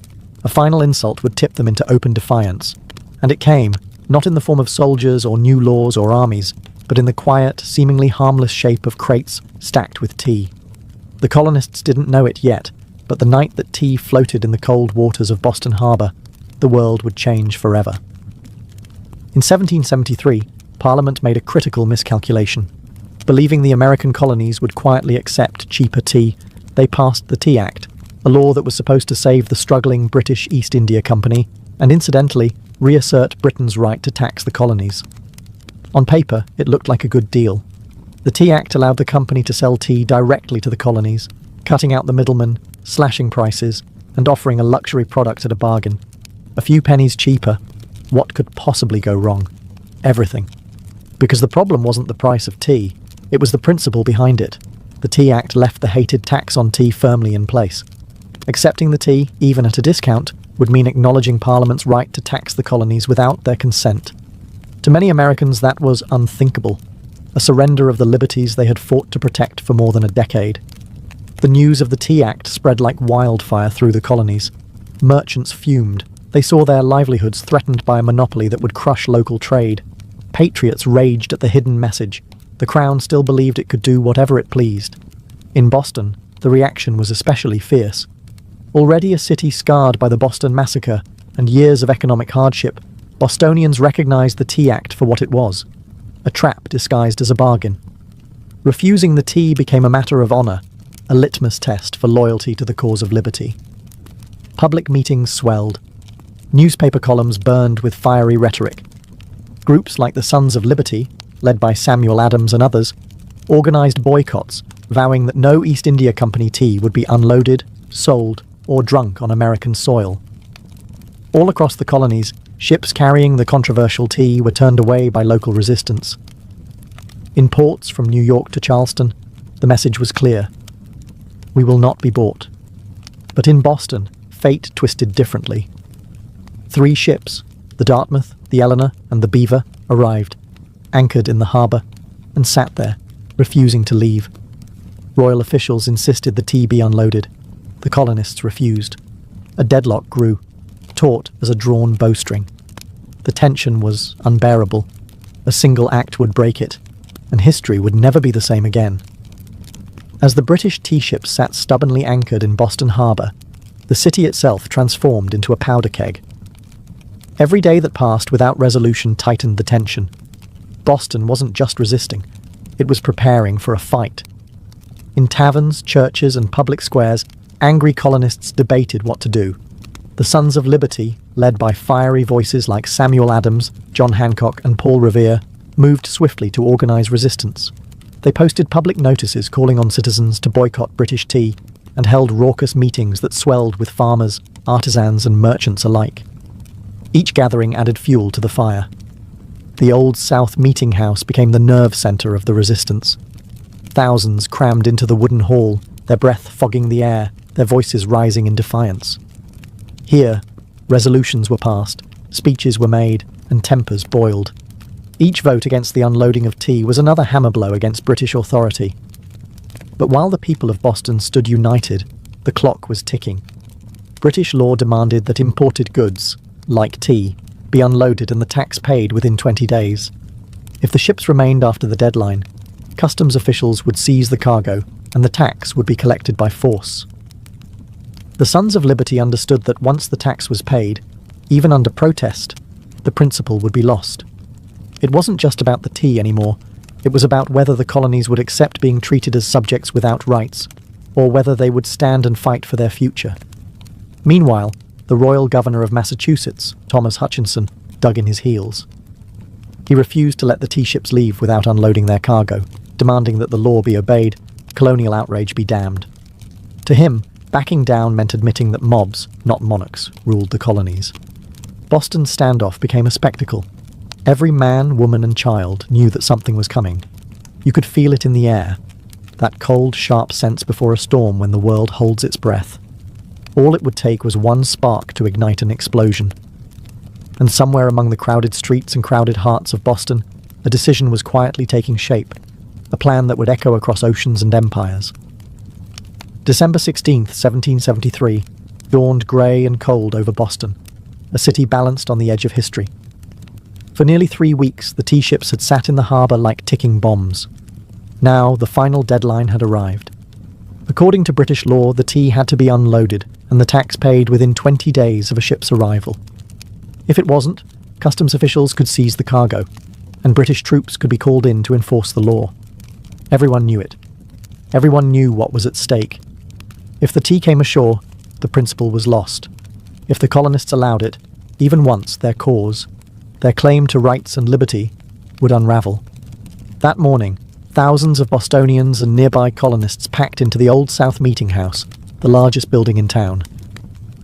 Speaker 1: A final insult would tip them into open defiance. And it came, not in the form of soldiers or new laws or armies, but in the quiet, seemingly harmless shape of crates stacked with tea. The colonists didn't know it yet, but the night that tea floated in the cold waters of Boston Harbour, the world would change forever. In 1773, Parliament made a critical miscalculation. Believing the American colonies would quietly accept cheaper tea, they passed the Tea Act, a law that was supposed to save the struggling British East India Company, and incidentally, reassert Britain's right to tax the colonies. On paper, it looked like a good deal. The Tea Act allowed the company to sell tea directly to the colonies, cutting out the middlemen, slashing prices, and offering a luxury product at a bargain. A few pennies cheaper. What could possibly go wrong? Everything. Because the problem wasn't the price of tea, it was the principle behind it. The Tea Act left the hated tax on tea firmly in place. Accepting the tea, even at a discount, would mean acknowledging Parliament's right to tax the colonies without their consent. To many Americans, that was unthinkable, a surrender of the liberties they had fought to protect for more than a decade. The news of the Tea Act spread like wildfire through the colonies. Merchants fumed. They saw their livelihoods threatened by a monopoly that would crush local trade. Patriots raged at the hidden message. The Crown still believed it could do whatever it pleased. In Boston, the reaction was especially fierce. Already a city scarred by the Boston Massacre and years of economic hardship, Bostonians recognized the Tea Act for what it was, a trap disguised as a bargain. Refusing the tea became a matter of honor, a litmus test for loyalty to the cause of liberty. Public meetings swelled. Newspaper columns burned with fiery rhetoric. Groups like the Sons of Liberty, led by Samuel Adams and others, organized boycotts, vowing that no East India Company tea would be unloaded, sold, or drunk on American soil. All across the colonies, ships carrying the controversial tea were turned away by local resistance. In ports from New York to Charleston, the message was clear. We will not be bought. But in Boston, fate twisted differently. 3 ships, the Dartmouth, the Eleanor, and the Beaver, arrived, anchored in the harbour, and sat there, refusing to leave. Royal officials insisted the tea be unloaded. The colonists refused. A deadlock grew. taut as a drawn bowstring. The tension was unbearable. A single act would break it, and history would never be the same again. As the British tea ships sat stubbornly anchored in Boston Harbor, the city itself transformed into a powder keg. Every day that passed without resolution tightened the tension. Boston wasn't just resisting, it was preparing for a fight. In taverns, churches, and public squares, angry colonists debated what to do. The Sons of Liberty, led by fiery voices like Samuel Adams, John Hancock, and Paul Revere, moved swiftly to organize resistance. They posted public notices calling on citizens to boycott British tea and held raucous meetings that swelled with farmers, artisans, and merchants alike. Each gathering added fuel to the fire. The Old South Meeting House became the nerve center of the resistance. Thousands crammed into the wooden hall, their breath fogging the air, their voices rising in defiance. Here, resolutions were passed, speeches were made, and tempers boiled. Each vote against the unloading of tea was another hammer blow against British authority. But while the people of Boston stood united, the clock was ticking. British law demanded that imported goods, like tea, be unloaded and the tax paid within 20 days. If the ships remained after the deadline, customs officials would seize the cargo and the tax would be collected by force. The Sons of Liberty understood that once the tax was paid, even under protest, the principle would be lost. It wasn't just about the tea anymore, it was about whether the colonies would accept being treated as subjects without rights, or whether they would stand and fight for their future. Meanwhile, the Royal Governor of Massachusetts, Thomas Hutchinson, dug in his heels. He refused to let the tea ships leave without unloading their cargo, demanding that the law be obeyed, colonial outrage be damned. To him, backing down meant admitting that mobs, not monarchs, ruled the colonies. Boston's standoff became a spectacle. Every man, woman, and child knew that something was coming. You could feel it in the air, that cold, sharp sense before a storm when the world holds its breath. All it would take was one spark to ignite an explosion. And somewhere among the crowded streets and crowded hearts of Boston, a decision was quietly taking shape, a plan that would echo across oceans and empires. December 16th, 1773, dawned grey and cold over Boston, a city balanced on the edge of history. For nearly 3 weeks, the tea ships had sat in the harbour like ticking bombs. Now, the final deadline had arrived. According to British law, the tea had to be unloaded, and the tax paid within 20 days of a ship's arrival. If it wasn't, customs officials could seize the cargo, and British troops could be called in to enforce the law. Everyone knew it. Everyone knew what was at stake. If the tea came ashore, the principle was lost. If the colonists allowed it, even once, their cause, their claim to rights and liberty, would unravel. That morning, thousands of Bostonians and nearby colonists packed into the Old South Meeting House, the largest building in town.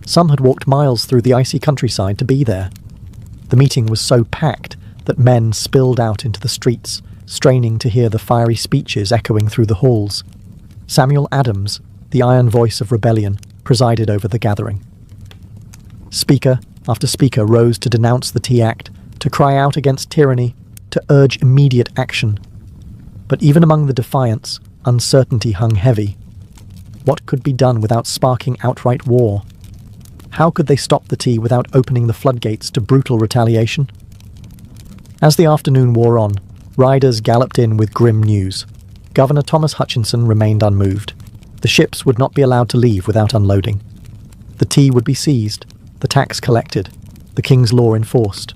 Speaker 1: Some had walked miles through the icy countryside to be there. The meeting was so packed that men spilled out into the streets, straining to hear the fiery speeches echoing through the halls. Samuel Adams, the iron voice of rebellion, presided over the gathering. Speaker after speaker rose to denounce the Tea Act, to cry out against tyranny, to urge immediate action. But even among the defiants, uncertainty hung heavy. What could be done without sparking outright war? How could they stop the tea without opening the floodgates to brutal retaliation? As the afternoon wore on, riders galloped in with grim news. Governor Thomas Hutchinson remained unmoved. The ships would not be allowed to leave without unloading. The tea would be seized, the tax collected, the king's law enforced.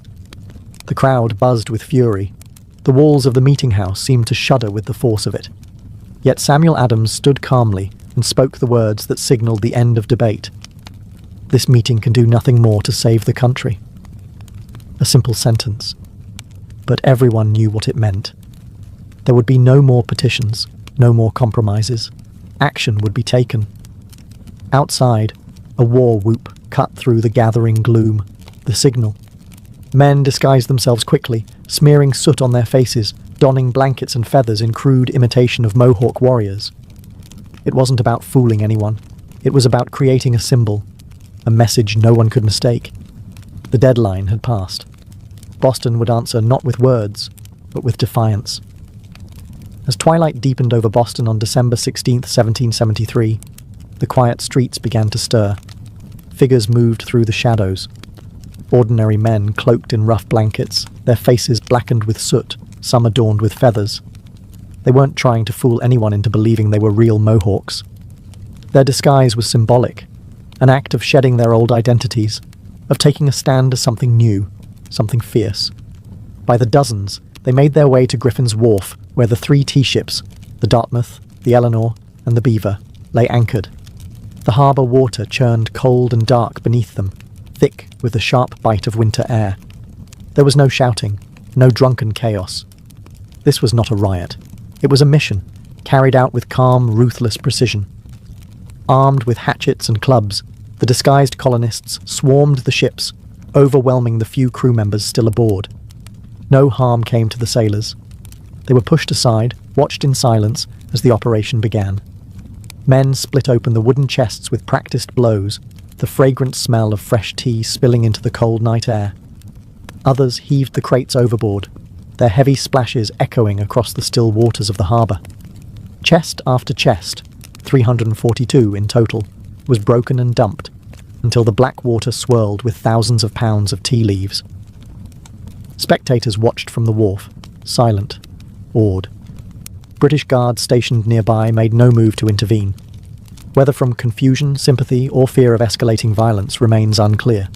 Speaker 1: The crowd buzzed with fury. The walls of the meeting house seemed to shudder with the force of it. Yet Samuel Adams stood calmly and spoke the words that signalled the end of debate. This meeting can do nothing more to save the country. A simple sentence. But everyone knew what it meant. There would be no more petitions, no more compromises. Action would be taken. Outside, a war whoop cut through the gathering gloom, the signal. Men disguised themselves quickly, smearing soot on their faces, donning blankets and feathers in crude imitation of Mohawk warriors. It wasn't about fooling anyone. It was about creating a symbol, a message no one could mistake. The deadline had passed. Boston would answer not with words, but with defiance. As twilight deepened over Boston on December 16, 1773, the quiet streets began to stir. Figures moved through the shadows, Ordinary men cloaked in rough blankets, their faces blackened with soot, some adorned with feathers. They weren't trying to fool anyone into believing they were real Mohawks. Their disguise was symbolic, an act of shedding their old identities, of taking a stand as something new, something fierce. By the dozens, they made their way to Griffin's Wharf, where the 3 tea-ships, the Dartmouth, the Eleanor, and the Beaver, lay anchored. The harbour water churned cold and dark beneath them, thick with the sharp bite of winter air. There was no shouting, no drunken chaos. This was not a riot. It was a mission, carried out with calm, ruthless precision. Armed with hatchets and clubs, the disguised colonists swarmed the ships, overwhelming the few crew members still aboard. No harm came to the sailors. They were pushed aside, watched in silence as the operation began. Men split open the wooden chests with practiced blows, the fragrant smell of fresh tea spilling into the cold night air. Others heaved the crates overboard, their heavy splashes echoing across the still waters of the harbour. Chest after chest, 342 in total, was broken and dumped, until the black water swirled with thousands of pounds of tea leaves. Spectators watched from the wharf, silent, awed. British guards stationed nearby made no move to intervene. Whether from confusion, sympathy, or fear of escalating violence remains unclear.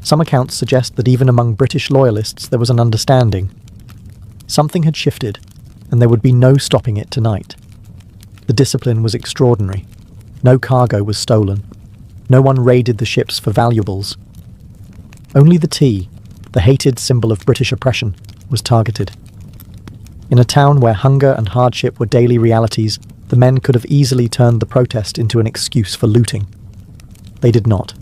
Speaker 1: Some accounts suggest that even among British loyalists there was an understanding. Something had shifted, and there would be no stopping it tonight. The discipline was extraordinary. No cargo was stolen. No one raided the ships for valuables. Only the tea, the hated symbol of British oppression, was targeted. In a town where hunger and hardship were daily realities, the men could have easily turned the protest into an excuse for looting. They did not.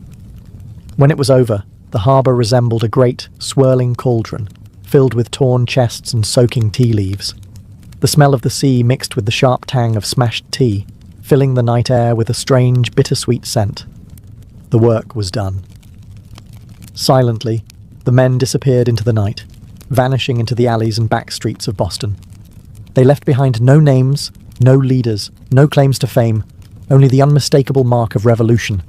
Speaker 1: When it was over, the harbour resembled a great, swirling cauldron, filled with torn chests and soaking tea leaves. The smell of the sea mixed with the sharp tang of smashed tea, filling the night air with a strange, bittersweet scent. The work was done. Silently, the men disappeared into the night, vanishing into the alleys and back streets of Boston. They left behind no names, no leaders, no claims to fame, only the unmistakable mark of revolution.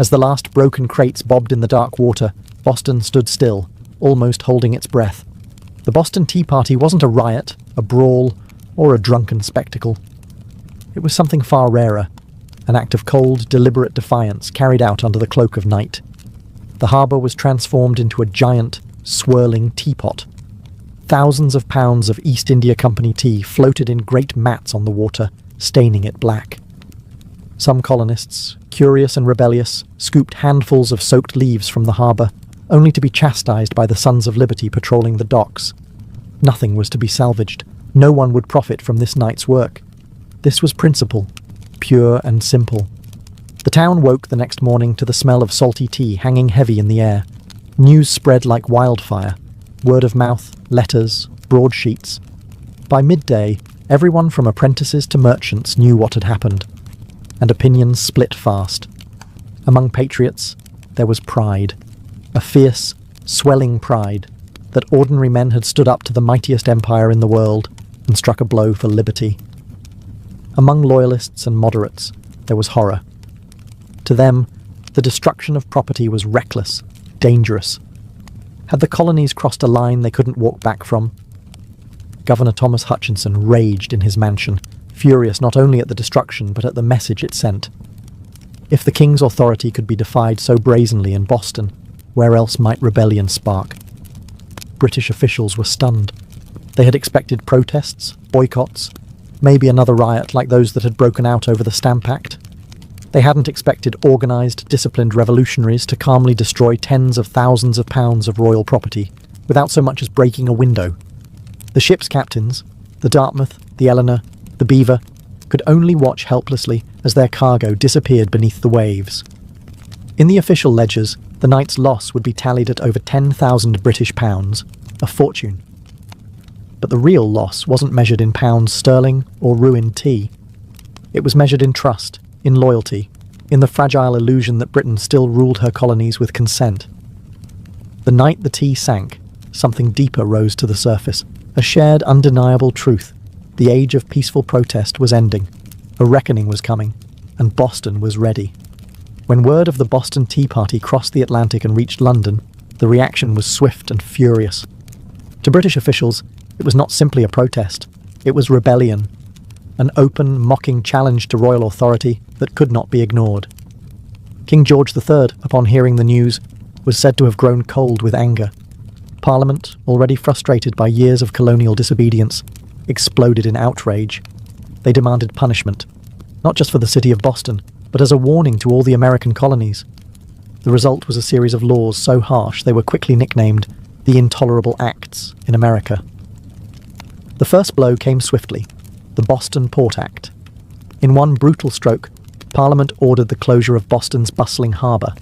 Speaker 1: As the last broken crates bobbed in the dark water, Boston stood still, almost holding its breath. The Boston Tea Party wasn't a riot, a brawl, or a drunken spectacle. It was something far rarer, an act of cold, deliberate defiance carried out under the cloak of night. The harbour was transformed into a giant, swirling teapot. Thousands of pounds of East India Company tea floated in great mats on the water, staining it black. Some colonists, curious and rebellious, scooped handfuls of soaked leaves from the harbour, only to be chastised by the Sons of Liberty patrolling the docks. Nothing was to be salvaged. No one would profit from this night's work. This was principle, pure and simple. The town woke the next morning to the smell of salty tea hanging heavy in the air. News spread like wildfire. Word of mouth, letters, broadsheets. By midday, everyone from apprentices to merchants knew what had happened, and opinions split fast. Among patriots, there was pride, a fierce, swelling pride that ordinary men had stood up to the mightiest empire in the world and struck a blow for liberty. Among loyalists and moderates, there was horror. To them, the destruction of property was reckless, dangerous. Had the colonies crossed a line they couldn't walk back from? Governor Thomas Hutchinson raged in his mansion, furious not only at the destruction but at the message it sent. If the king's authority could be defied so brazenly in Boston, where else might rebellion spark? British officials were stunned. They had expected protests, boycotts, maybe another riot like those that had broken out over the Stamp Act. They hadn't expected organised, disciplined revolutionaries to calmly destroy tens of thousands of pounds of royal property without so much as breaking a window. The ship's captains, the Dartmouth, the Eleanor, the Beaver, could only watch helplessly as their cargo disappeared beneath the waves. In the official ledgers, the night's loss would be tallied at over 10,000 British pounds, a fortune. But the real loss wasn't measured in pounds sterling or ruined tea. It was measured in trust, in loyalty, in the fragile illusion that Britain still ruled her colonies with consent. The night the tea sank, something deeper rose to the surface, a shared undeniable truth. The age of peaceful protest was ending, a reckoning was coming, and Boston was ready. When word of the Boston Tea Party crossed the Atlantic and reached London, the reaction was swift and furious. To British officials, it was not simply a protest, it was rebellion, an open, mocking challenge to royal authority that could not be ignored. King George III, upon hearing the news, was said to have grown cold with anger. Parliament, already frustrated by years of colonial disobedience, exploded in outrage. They demanded punishment, not just for the city of Boston, but as a warning to all the American colonies. The result was a series of laws so harsh they were quickly nicknamed the Intolerable Acts in America. The first blow came swiftly, the Boston Port Act. In one brutal stroke, Parliament ordered the closure of Boston's bustling harbour,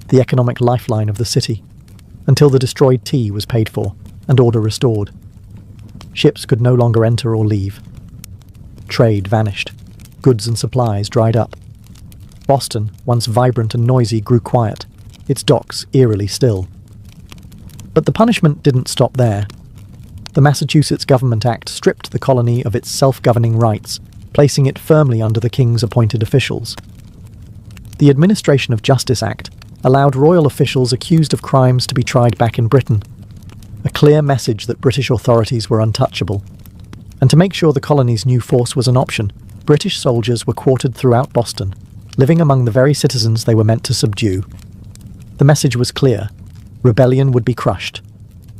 Speaker 1: the economic lifeline of the city, until the destroyed tea was paid for and order restored. Ships could no longer enter or leave. Trade vanished. Goods and supplies dried up. Boston, once vibrant and noisy, grew quiet, its docks eerily still. But the punishment didn't stop there. The Massachusetts Government Act stripped the colony of its self-governing rights, placing it firmly under the king's appointed officials. The Administration of Justice Act allowed royal officials accused of crimes to be tried back in Britain, a clear message that British authorities were untouchable. And to make sure the colony's new force was an option, British soldiers were quartered throughout Boston, living among the very citizens they were meant to subdue. The message was clear. Rebellion would be crushed.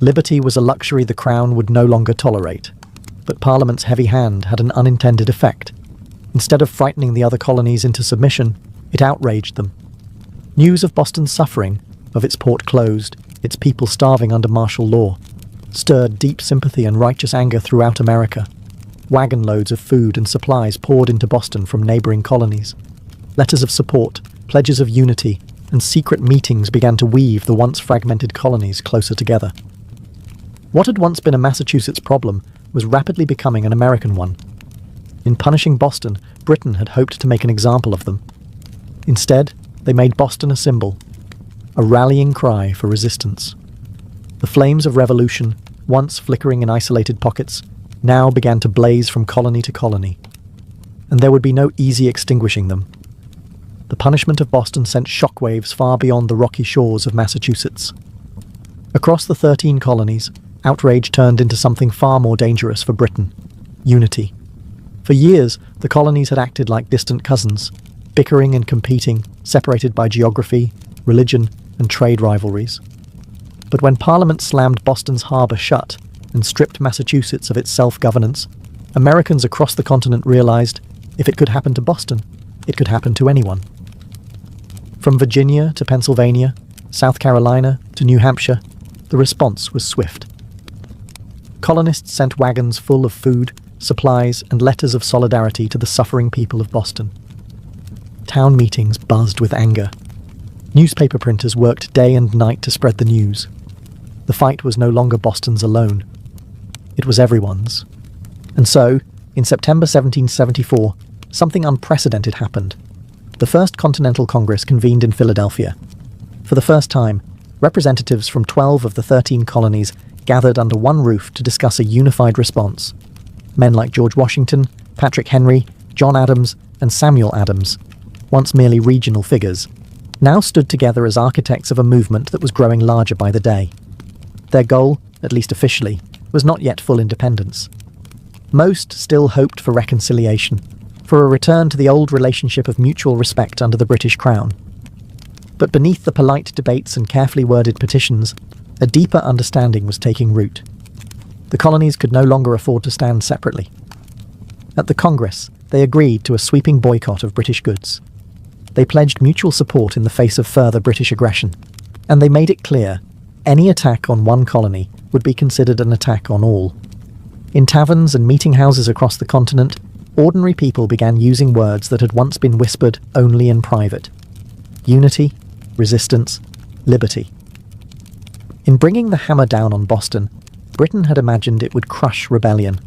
Speaker 1: Liberty was a luxury the Crown would no longer tolerate. But Parliament's heavy hand had an unintended effect. Instead of frightening the other colonies into submission, it outraged them. News of Boston's suffering, of its port closed, its people starving under martial law, stirred deep sympathy and righteous anger throughout America. Wagon loads of food and supplies poured into Boston from neighbouring colonies. Letters of support, pledges of unity, and secret meetings began to weave the once fragmented colonies closer together. What had once been a Massachusetts problem was rapidly becoming an American one. In punishing Boston, Britain had hoped to make an example of them. Instead, they made Boston a symbol, a rallying cry for resistance. The flames of revolution, once flickering in isolated pockets, now began to blaze from colony to colony. And there would be no easy extinguishing them. The punishment of Boston sent shockwaves far beyond the rocky shores of Massachusetts. Across the 13 colonies, outrage turned into something far more dangerous for Britain: unity. For years, the colonies had acted like distant cousins, bickering and competing, separated by geography, religion, and trade rivalries. But when Parliament slammed Boston's harbour shut and stripped Massachusetts of its self-governance, Americans across the continent realised if it could happen to Boston, it could happen to anyone. From Virginia to Pennsylvania, South Carolina to New Hampshire, the response was swift. Colonists sent wagons full of food, supplies, and letters of solidarity to the suffering people of Boston. Town meetings buzzed with anger. Newspaper printers worked day and night to spread the news. The fight was no longer Boston's alone. It was everyone's. And so, in September 1774, something unprecedented happened. The First Continental Congress convened in Philadelphia. For the first time, representatives from 12 of the 13 colonies gathered under one roof to discuss a unified response. Men like George Washington, Patrick Henry, John Adams, and Samuel Adams, once merely regional figures, now stood together as architects of a movement that was growing larger by the day. Their goal, at least officially, was not yet full independence. Most still hoped for reconciliation, for a return to the old relationship of mutual respect under the British Crown. But beneath the polite debates and carefully worded petitions, a deeper understanding was taking root. The colonies could no longer afford to stand separately. At the Congress, they agreed to a sweeping boycott of British goods. They pledged mutual support in the face of further British aggression, and they made it clear any attack on one colony would be considered an attack on all. In taverns and meeting houses across the continent, ordinary people began using words that had once been whispered only in private: unity, resistance, liberty. In bringing the hammer down on Boston, Britain had imagined it would crush rebellion.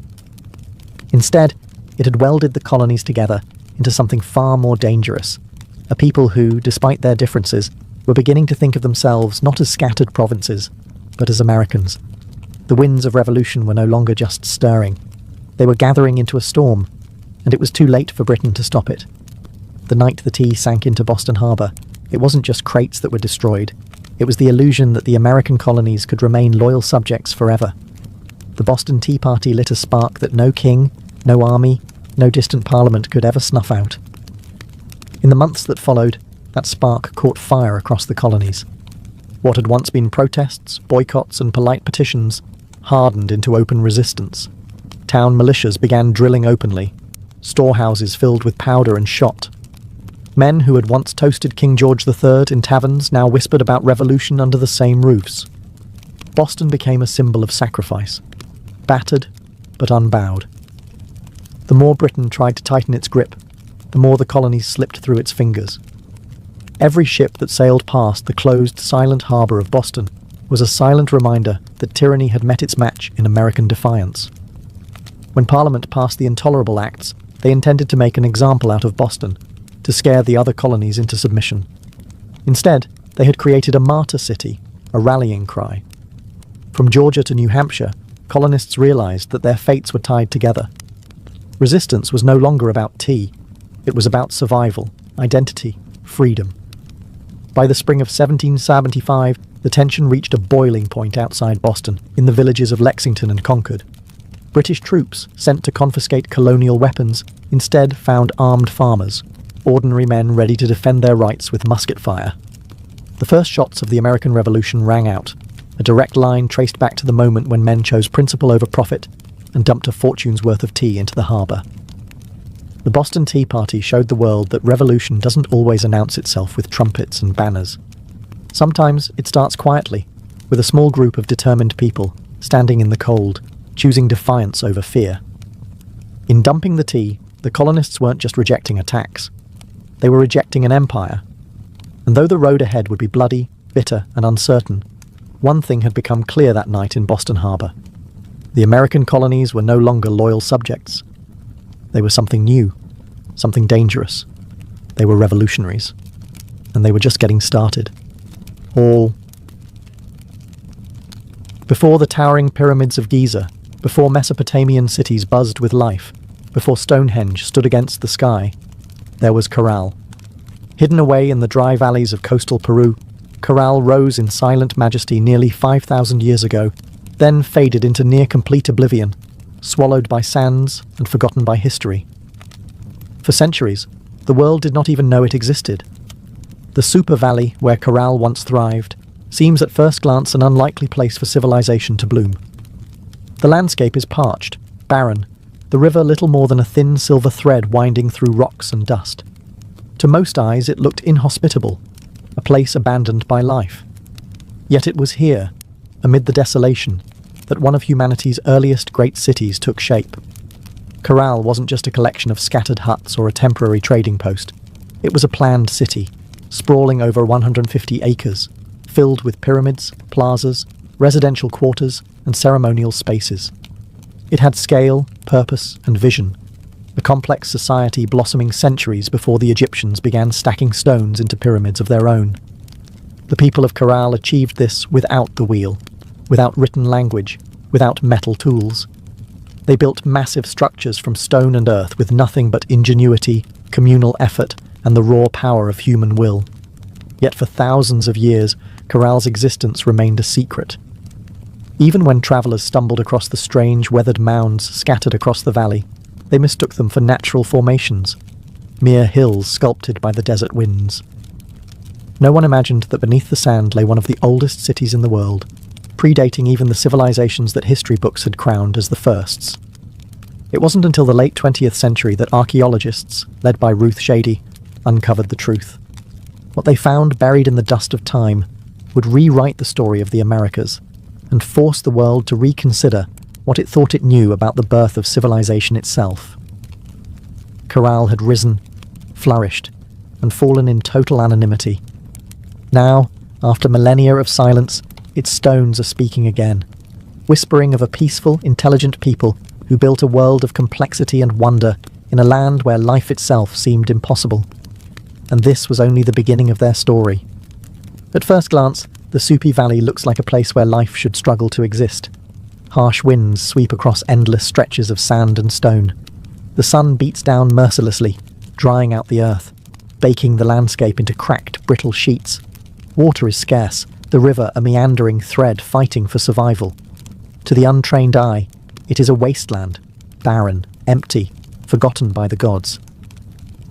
Speaker 1: Instead, it had welded the colonies together into something far more dangerous, a people who, despite their differences, were beginning to think of themselves not as scattered provinces, but as Americans. The winds of revolution were no longer just stirring. They were gathering into a storm, and it was too late for Britain to stop it. The night the tea sank into Boston Harbour, It wasn't just crates that were destroyed. It was the illusion that the American colonies could remain loyal subjects forever. The Boston Tea Party lit a spark that no king, no army, no distant parliament could ever snuff out. In the months that followed, that spark caught fire across the colonies. What had once been protests, boycotts, and polite petitions hardened into open resistance. Town militias began drilling openly, storehouses filled with powder and shot. Men who had once toasted King George III in taverns now whispered about revolution under the same roofs. Boston became a symbol of sacrifice, battered but unbowed. The more Britain tried to tighten its grip, the more the colonies slipped through its fingers. Every ship that sailed past the closed, silent harbour of Boston was a silent reminder that tyranny had met its match in American defiance. When Parliament passed the Intolerable Acts, they intended to make an example out of Boston, to scare the other colonies into submission. Instead, they had created a martyr city, a rallying cry. From Georgia to New Hampshire, colonists realized that their fates were tied together. Resistance was no longer about tea. It was about survival, identity, freedom. By the spring of 1775, the tension reached a boiling point outside Boston, in the villages of Lexington and Concord. British troops, sent to confiscate colonial weapons, instead found armed farmers, ordinary men ready to defend their rights with musket fire. The first shots of the American Revolution rang out, a direct line traced back to the moment when men chose principle over profit and dumped a fortune's worth of tea into the harbour. The Boston Tea Party showed the world that revolution doesn't always announce itself with trumpets and banners. Sometimes it starts quietly, with a small group of determined people, standing in the cold, choosing defiance over fear. In dumping the tea, the colonists weren't just rejecting a tax. They were rejecting an empire. And though the road ahead would be bloody, bitter, and uncertain, one thing had become clear that night in Boston Harbour. The American colonies were no longer loyal subjects. They were something new, something dangerous. They were revolutionaries. And they were just getting started. All before the towering pyramids of Giza, before Mesopotamian cities buzzed with life, before Stonehenge stood against the sky, there was Corral. Hidden away in the dry valleys of coastal Peru, Corral rose in silent majesty nearly 5,000 years ago, then faded into near-complete oblivion, swallowed by sands and forgotten by history. For centuries, the world did not even know it existed. The super valley where Corral once thrived seems at first glance an unlikely place for civilization to bloom. The landscape is parched, barren, the river little more than a thin silver thread winding through rocks and dust. To most eyes it looked inhospitable, a place abandoned by life. Yet it was here, amid the desolation, that one of humanity's earliest great cities took shape. Corral wasn't just a collection of scattered huts or a temporary trading post. It was a planned city, sprawling over 150 acres, filled with pyramids, plazas, residential quarters, and ceremonial spaces. It had scale, purpose, and vision, a complex society blossoming centuries before the Egyptians began stacking stones into pyramids of their own. The people of Corral achieved this without the wheel, without written language, without metal tools. They built massive structures from stone and earth with nothing but ingenuity, communal effort, and the raw power of human will. Yet for thousands of years, Corral's existence remained a secret. Even when travellers stumbled across the strange, weathered mounds scattered across the valley, they mistook them for natural formations, mere hills sculpted by the desert winds. No one imagined that beneath the sand lay one of the oldest cities in the world, predating even the civilizations that history books had crowned as the firsts. It wasn't until the late 20th century that archaeologists, led by Ruth Shady, uncovered the truth. What they found buried in the dust of time would rewrite the story of the Americas and force the world to reconsider what it thought it knew about the birth of civilization itself. Corral had risen, flourished, and fallen in total anonymity. Now, after millennia of silence, its stones are speaking again, whispering of a peaceful, intelligent people who built a world of complexity and wonder in a land where life itself seemed impossible. And this was only the beginning of their story. At first glance, the Supi Valley looks like a place where life should struggle to exist. Harsh winds sweep across endless stretches of sand and stone. The sun beats down mercilessly, drying out the earth. baking the landscape into cracked, brittle sheets. Water is scarce, the river a meandering thread fighting for survival. To the untrained eye, it is a wasteland, barren, empty, forgotten by the gods.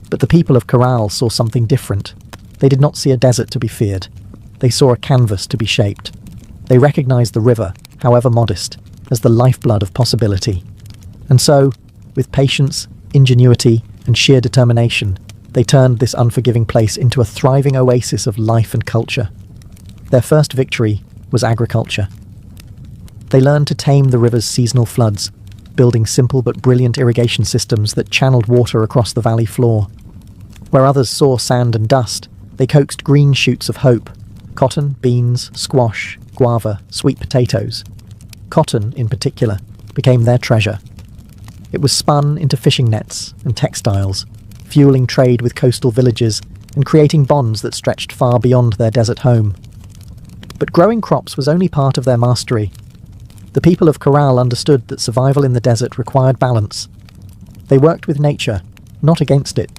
Speaker 1: But the people of Corral saw something different. They did not see a desert to be feared. They saw a canvas to be shaped. They recognized the river, however modest, as the lifeblood of possibility. And so, with patience, ingenuity, and sheer determination, they turned this unforgiving place into a thriving oasis of life and culture. Their first victory was agriculture. They learned to tame the river's seasonal floods, building simple but brilliant irrigation systems that channeled water across the valley floor. Where others saw sand and dust, they coaxed green shoots of hope: cotton, beans, squash, guava, sweet potatoes. Cotton, in particular, became their treasure. It was spun into fishing nets and textiles, fueling trade with coastal villages and creating bonds that stretched far beyond their desert home. But growing crops was only part of their mastery. The people of Corral understood that survival in the desert required balance. They worked with nature, not against it.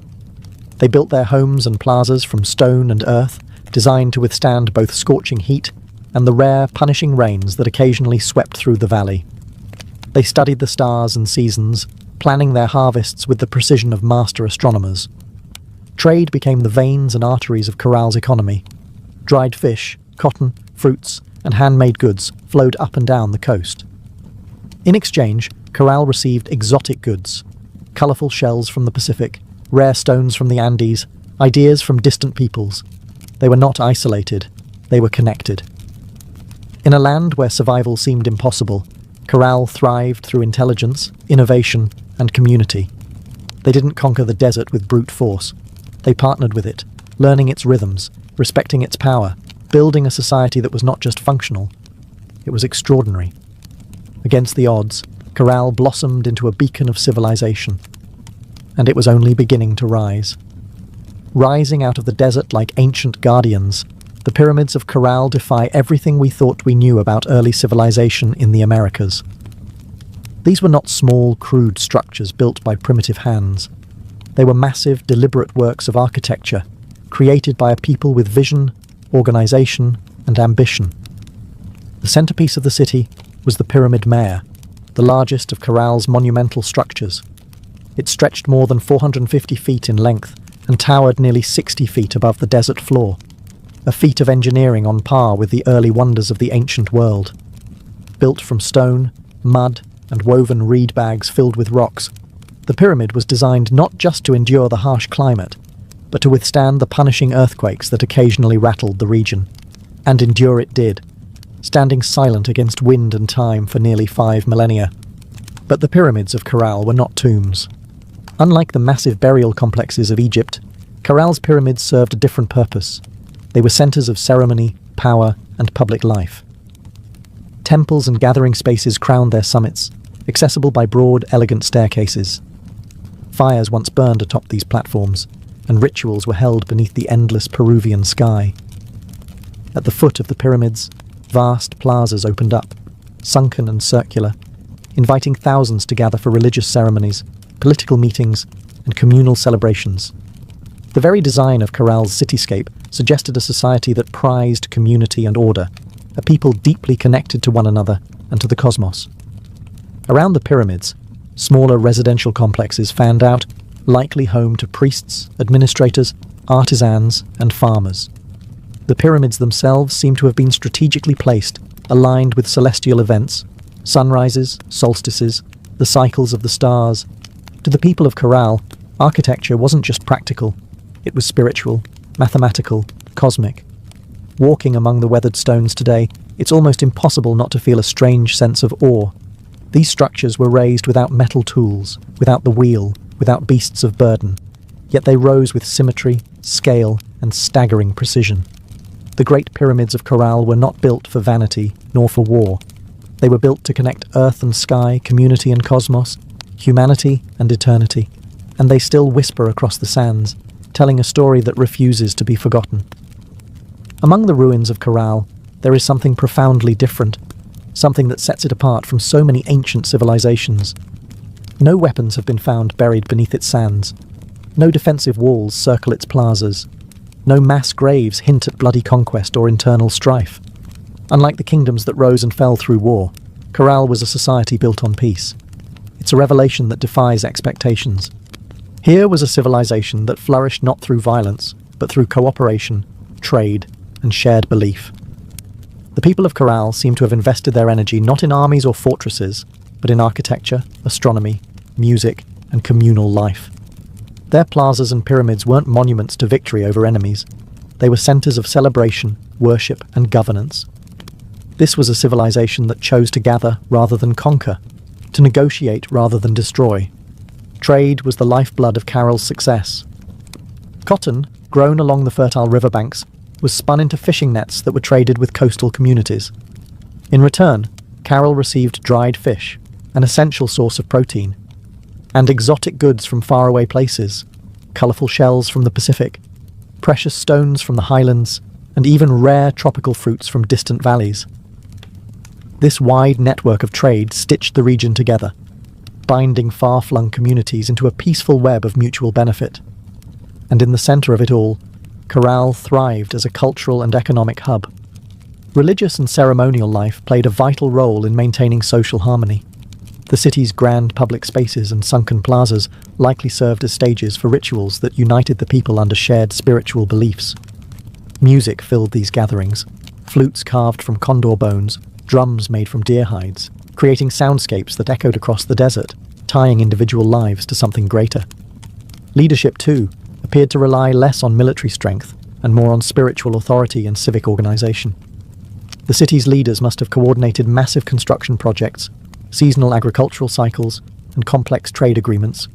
Speaker 1: They built their homes and plazas from stone and earth, designed to withstand both scorching heat and the rare, punishing rains that occasionally swept through the valley. They studied the stars and seasons, planning their harvests with the precision of master astronomers. Trade became the veins and arteries of Corral's economy. Dried fish, cotton, fruits, and handmade goods flowed up and down the coast. In exchange, Corral received exotic goods: colourful shells from the Pacific, rare stones from the Andes, ideas from distant peoples. They were not isolated, they were connected. In a land where survival seemed impossible, Corral thrived through intelligence, innovation, and community. They didn't conquer the desert with brute force. They partnered with it, learning its rhythms, respecting its power, building a society that was not just functional, it was extraordinary. Against the odds, Corral blossomed into a beacon of civilization. And it was only beginning to rise. Rising out of the desert like ancient guardians, the pyramids of Corral defy everything we thought we knew about early civilization in the Americas. These were not small, crude structures built by primitive hands. They were massive, deliberate works of architecture, created by a people with vision, organization, and ambition. The centerpiece of the city was the Pyramid Mare, the largest of Corral's monumental structures. It stretched more than 450 feet in length and towered nearly 60 feet above the desert floor, a feat of engineering on par with the early wonders of the ancient world. Built from stone, mud, and woven reed bags filled with rocks, the pyramid was designed not just to endure the harsh climate, but to withstand the punishing earthquakes that occasionally rattled the region. And endure it did, standing silent against wind and time for nearly 5 millennia. But the pyramids of Corral were not tombs. Unlike the massive burial complexes of Egypt, Corral's pyramids served a different purpose. They were centers of ceremony, power, and public life. Temples and gathering spaces crowned their summits, accessible by broad, elegant staircases. Fires once burned atop these platforms, and rituals were held beneath the endless Peruvian sky. At the foot of the pyramids, vast plazas opened up, sunken and circular, inviting thousands to gather for religious ceremonies, political meetings, and communal celebrations. The very design of Corral's cityscape suggested a society that prized community and order, a people deeply connected to one another and to the cosmos. Around the pyramids, smaller residential complexes fanned out, likely home to priests, administrators, artisans, and farmers. The pyramids themselves seem to have been strategically placed, aligned with celestial events, sunrises, solstices, the cycles of the stars. To the people of Corral, architecture wasn't just practical, it was spiritual, mathematical, cosmic. Walking among the weathered stones today, it's almost impossible not to feel a strange sense of awe. These structures were raised without metal tools, without the wheel, without beasts of burden, yet they rose with symmetry, scale, and staggering precision. The great pyramids of Corral were not built for vanity, nor for war. They were built to connect earth and sky, community and cosmos, humanity and eternity, and they still whisper across the sands, telling a story that refuses to be forgotten. Among the ruins of Corral, there is something profoundly different, something that sets it apart from so many ancient civilizations. No weapons have been found buried beneath its sands. No defensive walls circle its plazas. No mass graves hint at bloody conquest or internal strife. Unlike the kingdoms that rose and fell through war, Corral was a society built on peace. It's a revelation that defies expectations. Here was a civilization that flourished not through violence, but through cooperation, trade, and shared belief. The people of Corral seem to have invested their energy not in armies or fortresses, but in architecture, astronomy, music, and communal life. Their plazas and pyramids weren't monuments to victory over enemies. They were centers of celebration, worship, and governance. This was a civilization that chose to gather rather than conquer, to negotiate rather than destroy. Trade was the lifeblood of Carroll's success. Cotton, grown along the fertile riverbanks, was spun into fishing nets that were traded with coastal communities. In return, Carroll received dried fish, an essential source of protein, and exotic goods from faraway places, colourful shells from the Pacific, precious stones from the highlands, and even rare tropical fruits from distant valleys. This wide network of trade stitched the region together, binding far-flung communities into a peaceful web of mutual benefit. And in the centre of it all, Corral thrived as a cultural and economic hub. Religious and ceremonial life played a vital role in maintaining social harmony. The city's grand public spaces and sunken plazas likely served as stages for rituals that united the people under shared spiritual beliefs. Music filled these gatherings, flutes carved from condor bones, drums made from deer hides, creating soundscapes that echoed across the desert, tying individual lives to something greater. Leadership, too, appeared to rely less on military strength and more on spiritual authority and civic organization. The city's leaders must have coordinated massive construction projects, seasonal agricultural cycles, and complex trade agreements,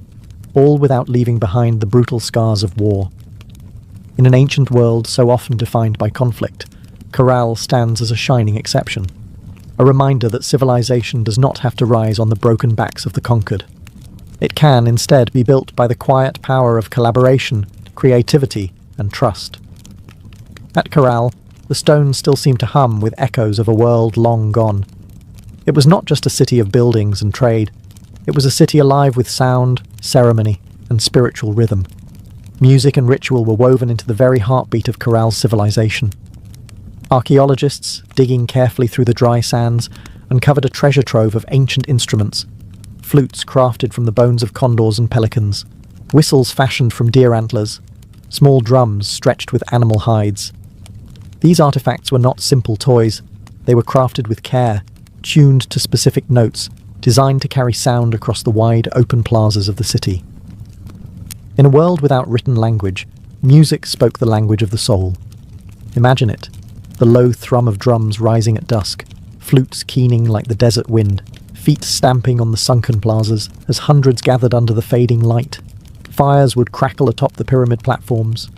Speaker 1: all without leaving behind the brutal scars of war. In an ancient world so often defined by conflict, Corral stands as a shining exception, a reminder that civilization does not have to rise on the broken backs of the conquered. It can instead be built by the quiet power of collaboration, creativity, and trust. At Corral, the stones still seem to hum with echoes of a world long gone. It was not just a city of buildings and trade. It was a city alive with sound, ceremony, and spiritual rhythm. Music and ritual were woven into the very heartbeat of Corral's civilization. Archaeologists, digging carefully through the dry sands, uncovered a treasure trove of ancient instruments, flutes crafted from the bones of condors and pelicans, whistles fashioned from deer antlers, small drums stretched with animal hides. These artifacts were not simple toys. They were crafted with care, tuned to specific notes, designed to carry sound across the wide, open plazas of the city. In a world without written language, music spoke the language of the soul. Imagine it, the low thrum of drums rising at dusk, flutes keening like the desert wind, feet stamping on the sunken plazas as hundreds gathered under the fading light. Fires would crackle atop the pyramid platforms.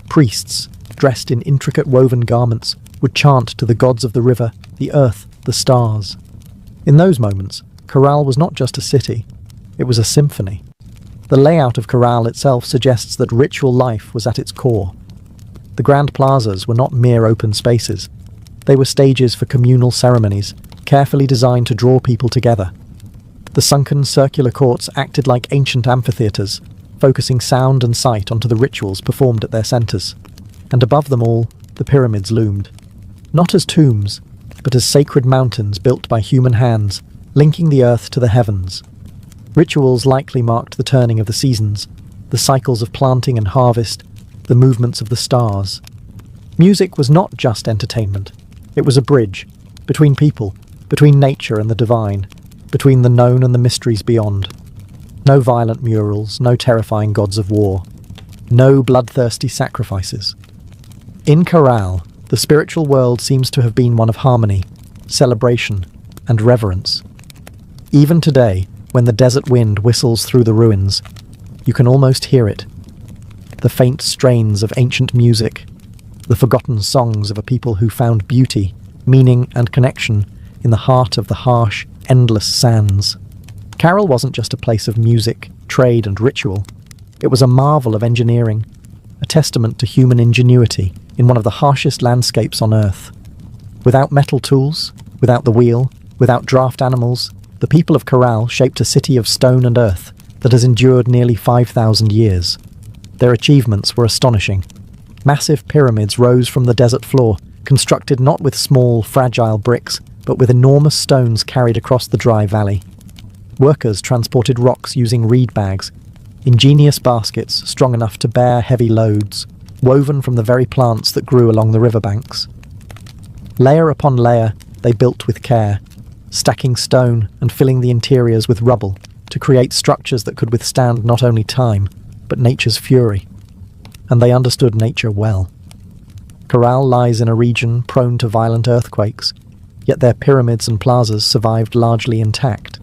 Speaker 1: Priests, dressed in intricate woven garments, would chant to the gods of the river, the earth, the stars. In those moments, Corral was not just a city, it was a symphony. The layout of Corral itself suggests that ritual life was at its core. The grand plazas were not mere open spaces. They were stages for communal ceremonies, carefully designed to draw people together. The sunken circular courts acted like ancient amphitheatres, focusing sound and sight onto the rituals performed at their centres. And above them all, the pyramids loomed. Not as tombs, but as sacred mountains built by human hands, linking the earth to the heavens. Rituals likely marked the turning of the seasons, the cycles of planting and harvest, the movements of the stars. Music was not just entertainment. It was a bridge, between people, between nature and the divine, between the known and the mysteries beyond. No violent murals, no terrifying gods of war, no bloodthirsty sacrifices. In Corral, the spiritual world seems to have been one of harmony, celebration, and reverence. Even today, when the desert wind whistles through the ruins, you can almost hear it. The faint strains of ancient music, the forgotten songs of a people who found beauty, meaning, and connection in the heart of the harsh, endless sands. Carroll wasn't just a place of music, trade, and ritual. It was a marvel of engineering, a testament to human ingenuity in one of the harshest landscapes on Earth. Without metal tools, without the wheel, without draft animals, the people of Corral shaped a city of stone and earth that has endured nearly 5,000 years. Their achievements were astonishing. Massive pyramids rose from the desert floor, constructed not with small, fragile bricks, but with enormous stones carried across the dry valley. Workers transported rocks using reed bags, ingenious baskets strong enough to bear heavy loads, woven from the very plants that grew along the riverbanks. Layer upon layer, they built with care, stacking stone and filling the interiors with rubble to create structures that could withstand not only time, but nature's fury. And they understood nature well. Corral lies in a region prone to violent earthquakes, yet their pyramids and plazas survived largely intact.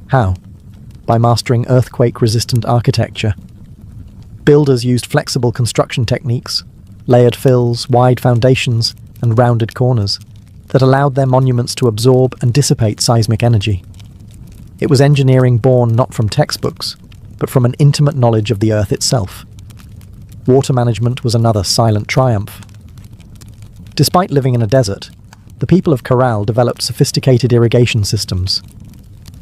Speaker 1: How? By mastering earthquake-resistant architecture. Builders used flexible construction techniques, layered fills, wide foundations, and rounded corners that allowed their monuments to absorb and dissipate seismic energy. It was engineering born not from textbooks, but from an intimate knowledge of the earth itself. Water management was another silent triumph. Despite living in a desert, the people of Corral developed sophisticated irrigation systems.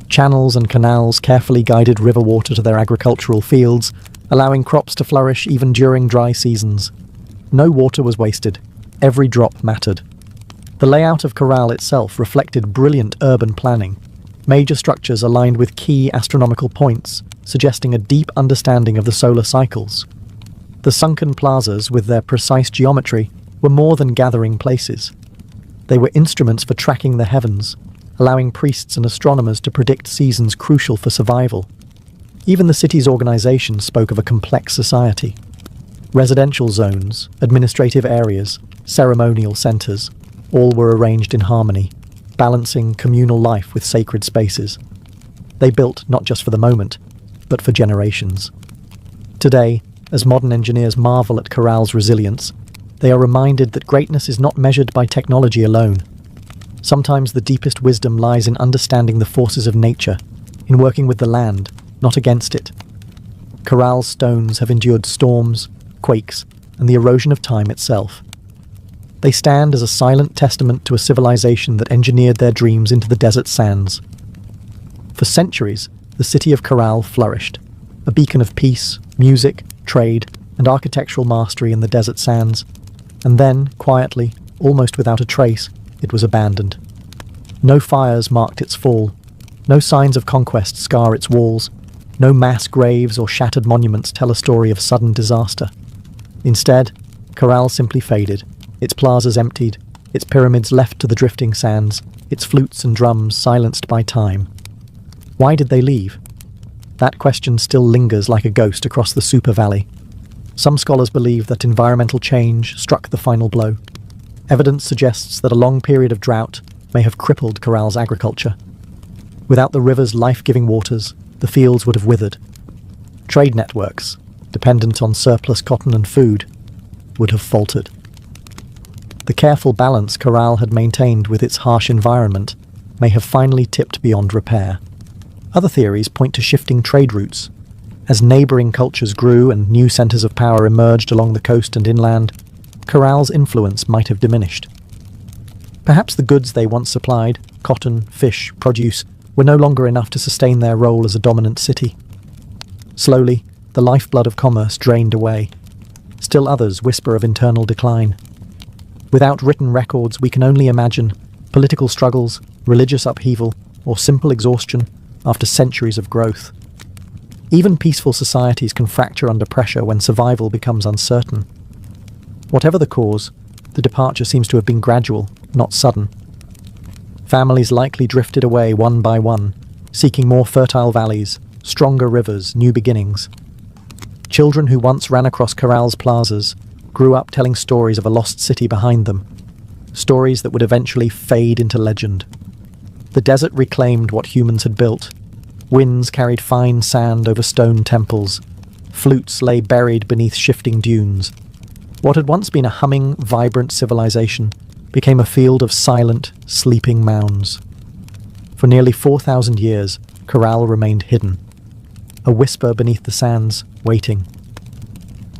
Speaker 1: Channels and canals carefully guided river water to their agricultural fields, allowing crops to flourish even during dry seasons. No water was wasted. Every drop mattered. The layout of Corral itself reflected brilliant urban planning. Major structures aligned with key astronomical points, suggesting a deep understanding of the solar cycles. The sunken plazas, with their precise geometry, were more than gathering places. They were instruments for tracking the heavens, allowing priests and astronomers to predict seasons crucial for survival. Even the city's organization spoke of a complex society. Residential zones, administrative areas, ceremonial centers, all were arranged in harmony, balancing communal life with sacred spaces. They built not just for the moment, but for generations. Today, as modern engineers marvel at Corral's resilience, they are reminded that greatness is not measured by technology alone. Sometimes the deepest wisdom lies in understanding the forces of nature, in working with the land, not against it. Corral's stones have endured storms, quakes, and the erosion of time itself. They stand as a silent testament to a civilization that engineered their dreams into the desert sands. For centuries, the city of Corral flourished, a beacon of peace, music, trade, and architectural mastery in the desert sands. And then, quietly, almost without a trace, it was abandoned. No fires marked its fall. No signs of conquest scar its walls. No mass graves or shattered monuments tell a story of sudden disaster. Instead, Corral simply faded, its plazas emptied, its pyramids left to the drifting sands, its flutes and drums silenced by time. Why did they leave? That question still lingers like a ghost across the Super Valley. Some scholars believe that environmental change struck the final blow. Evidence suggests that a long period of drought may have crippled Corral's agriculture. Without the river's life-giving waters, the fields would have withered. Trade networks, dependent on surplus cotton and food, would have faltered. The careful balance Corral had maintained with its harsh environment may have finally tipped beyond repair. Other theories point to shifting trade routes. As neighbouring cultures grew and new centres of power emerged along the coast and inland, Corral's influence might have diminished. Perhaps the goods they once supplied, cotton, fish, produce, were no longer enough to sustain their role as a dominant city. Slowly, the lifeblood of commerce drained away. Still others whisper of internal decline. Without written records, we can only imagine political struggles, religious upheaval, or simple exhaustion after centuries of growth. Even peaceful societies can fracture under pressure when survival becomes uncertain. Whatever the cause, the departure seems to have been gradual, not sudden. Families likely drifted away one by one, seeking more fertile valleys, stronger rivers, new beginnings. Children who once ran across Corral's plazas grew up telling stories of a lost city behind them, stories that would eventually fade into legend. The desert reclaimed what humans had built. Winds carried fine sand over stone temples. Flutes lay buried beneath shifting dunes. What had once been a humming, vibrant civilization became a field of silent, sleeping mounds. For nearly 4,000 years, Corral remained hidden, a whisper beneath the sands, waiting.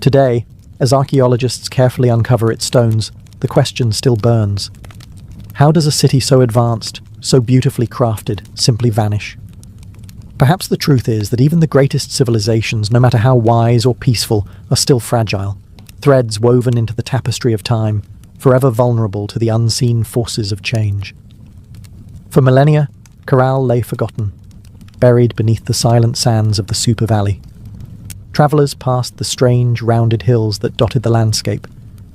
Speaker 1: Today, as archaeologists carefully uncover its stones, the question still burns. How does a city so advanced, so beautifully crafted, simply vanish? Perhaps the truth is that even the greatest civilizations, no matter how wise or peaceful, are still fragile, threads woven into the tapestry of time, forever vulnerable to the unseen forces of change. For millennia, Corral lay forgotten, buried beneath the silent sands of the Super Valley. Travellers passed the strange, rounded hills that dotted the landscape,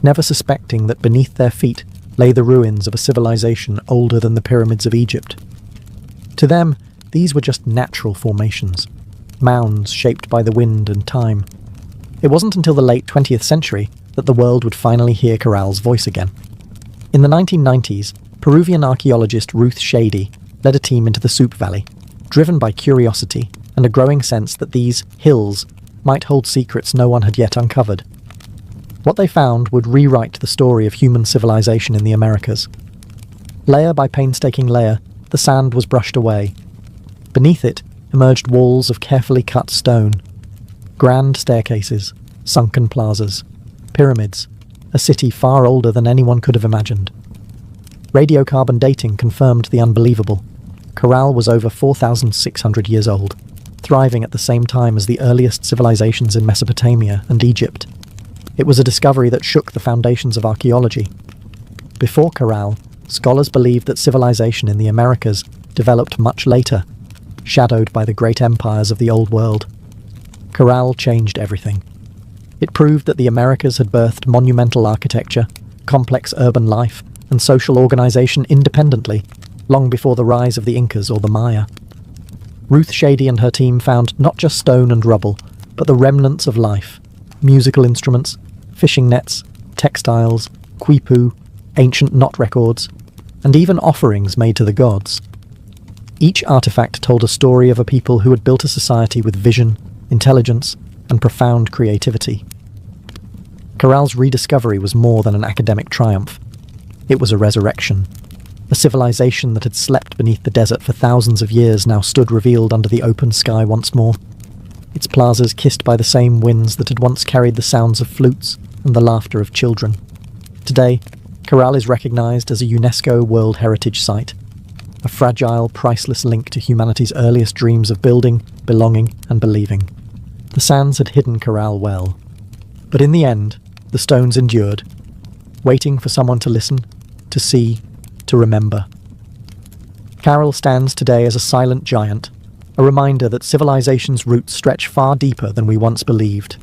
Speaker 1: never suspecting that beneath their feet lay the ruins of a civilization older than the pyramids of Egypt. To them, these were just natural formations, mounds shaped by the wind and time. It wasn't until the late 20th century that the world would finally hear Corral's voice again. In the 1990s, Peruvian archaeologist Ruth Shady led a team into the Soup Valley, driven by curiosity and a growing sense that these hills might hold secrets no one had yet uncovered. What they found would rewrite the story of human civilization in the Americas. Layer by painstaking layer, the sand was brushed away. Beneath it emerged walls of carefully cut stone, grand staircases, sunken plazas, pyramids, a city far older than anyone could have imagined. Radiocarbon dating confirmed the unbelievable. Corral was over 4,600 years old, thriving at the same time as the earliest civilizations in Mesopotamia and Egypt. It was a discovery that shook the foundations of archaeology. Before Corral, scholars believed that civilization in the Americas developed much later, shadowed by the great empires of the Old World. Corral changed everything. It proved that the Americas had birthed monumental architecture, complex urban life, and social organization independently, long before the rise of the Incas or the Maya. Ruth Shady and her team found not just stone and rubble, but the remnants of life: musical instruments, fishing nets, textiles, quipu, ancient knot records, and even offerings made to the gods. Each artifact told a story of a people who had built a society with vision, intelligence, and profound creativity. Corral's rediscovery was more than an academic triumph. It was a resurrection. A civilization that had slept beneath the desert for thousands of years now stood revealed under the open sky once more, its plazas kissed by the same winds that had once carried the sounds of flutes and the laughter of children. Today, Corral is recognized as a UNESCO World Heritage Site, a fragile, priceless link to humanity's earliest dreams of building, belonging, and believing. The sands had hidden Corral well, but in the end, the stones endured, waiting for someone to listen, to see, to remember. Corral stands today as a silent giant, a reminder that civilization's roots stretch far deeper than we once believed.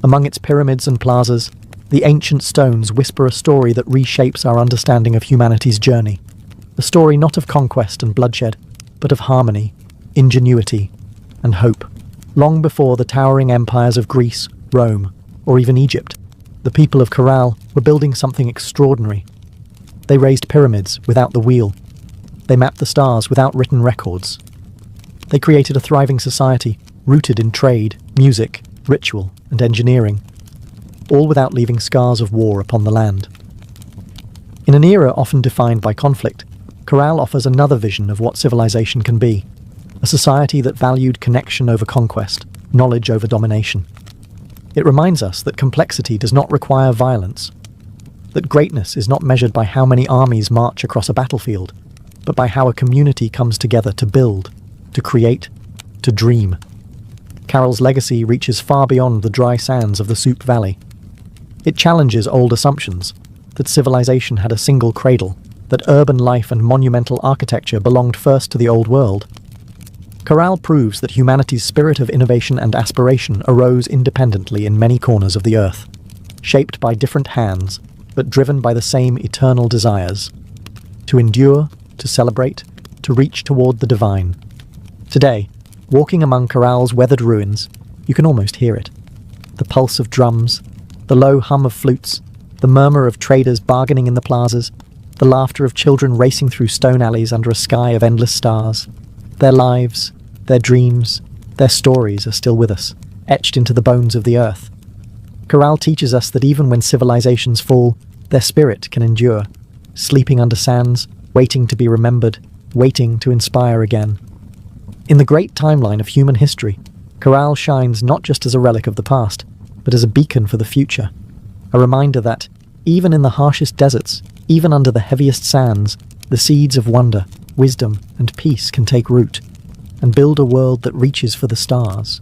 Speaker 1: Among its pyramids and plazas, the ancient stones whisper a story that reshapes our understanding of humanity's journey. A story not of conquest and bloodshed, but of harmony, ingenuity, and hope. Long before the towering empires of Greece, Rome, or even Egypt, the people of Corral were building something extraordinary. They raised pyramids without the wheel. They mapped the stars without written records. They created a thriving society rooted in trade, music, ritual, and engineering, all without leaving scars of war upon the land. In an era often defined by conflict, Corral offers another vision of what civilization can be, a society that valued connection over conquest, knowledge over domination. It reminds us that complexity does not require violence, that greatness is not measured by how many armies march across a battlefield, but by how a community comes together to build, to create, to dream. Corral's legacy reaches far beyond the dry sands of the Soup Valley. It challenges old assumptions, that civilization had a single cradle, that urban life and monumental architecture belonged first to the Old World. Corral proves that humanity's spirit of innovation and aspiration arose independently in many corners of the earth, shaped by different hands, but driven by the same eternal desires: to endure, to celebrate, to reach toward the divine. Today, walking among Corral's weathered ruins, you can almost hear it. The pulse of drums, the low hum of flutes, the murmur of traders bargaining in the plazas, the laughter of children racing through stone alleys under a sky of endless stars. Their lives, their dreams, their stories are still with us, etched into the bones of the earth. Corral teaches us that even when civilizations fall, their spirit can endure, sleeping under sands, waiting to be remembered, waiting to inspire again. In the great timeline of human history, Corral shines not just as a relic of the past, but as a beacon for the future, a reminder that, even in the harshest deserts, even under the heaviest sands, the seeds of wonder, wisdom, and peace can take root, and build a world that reaches for the stars.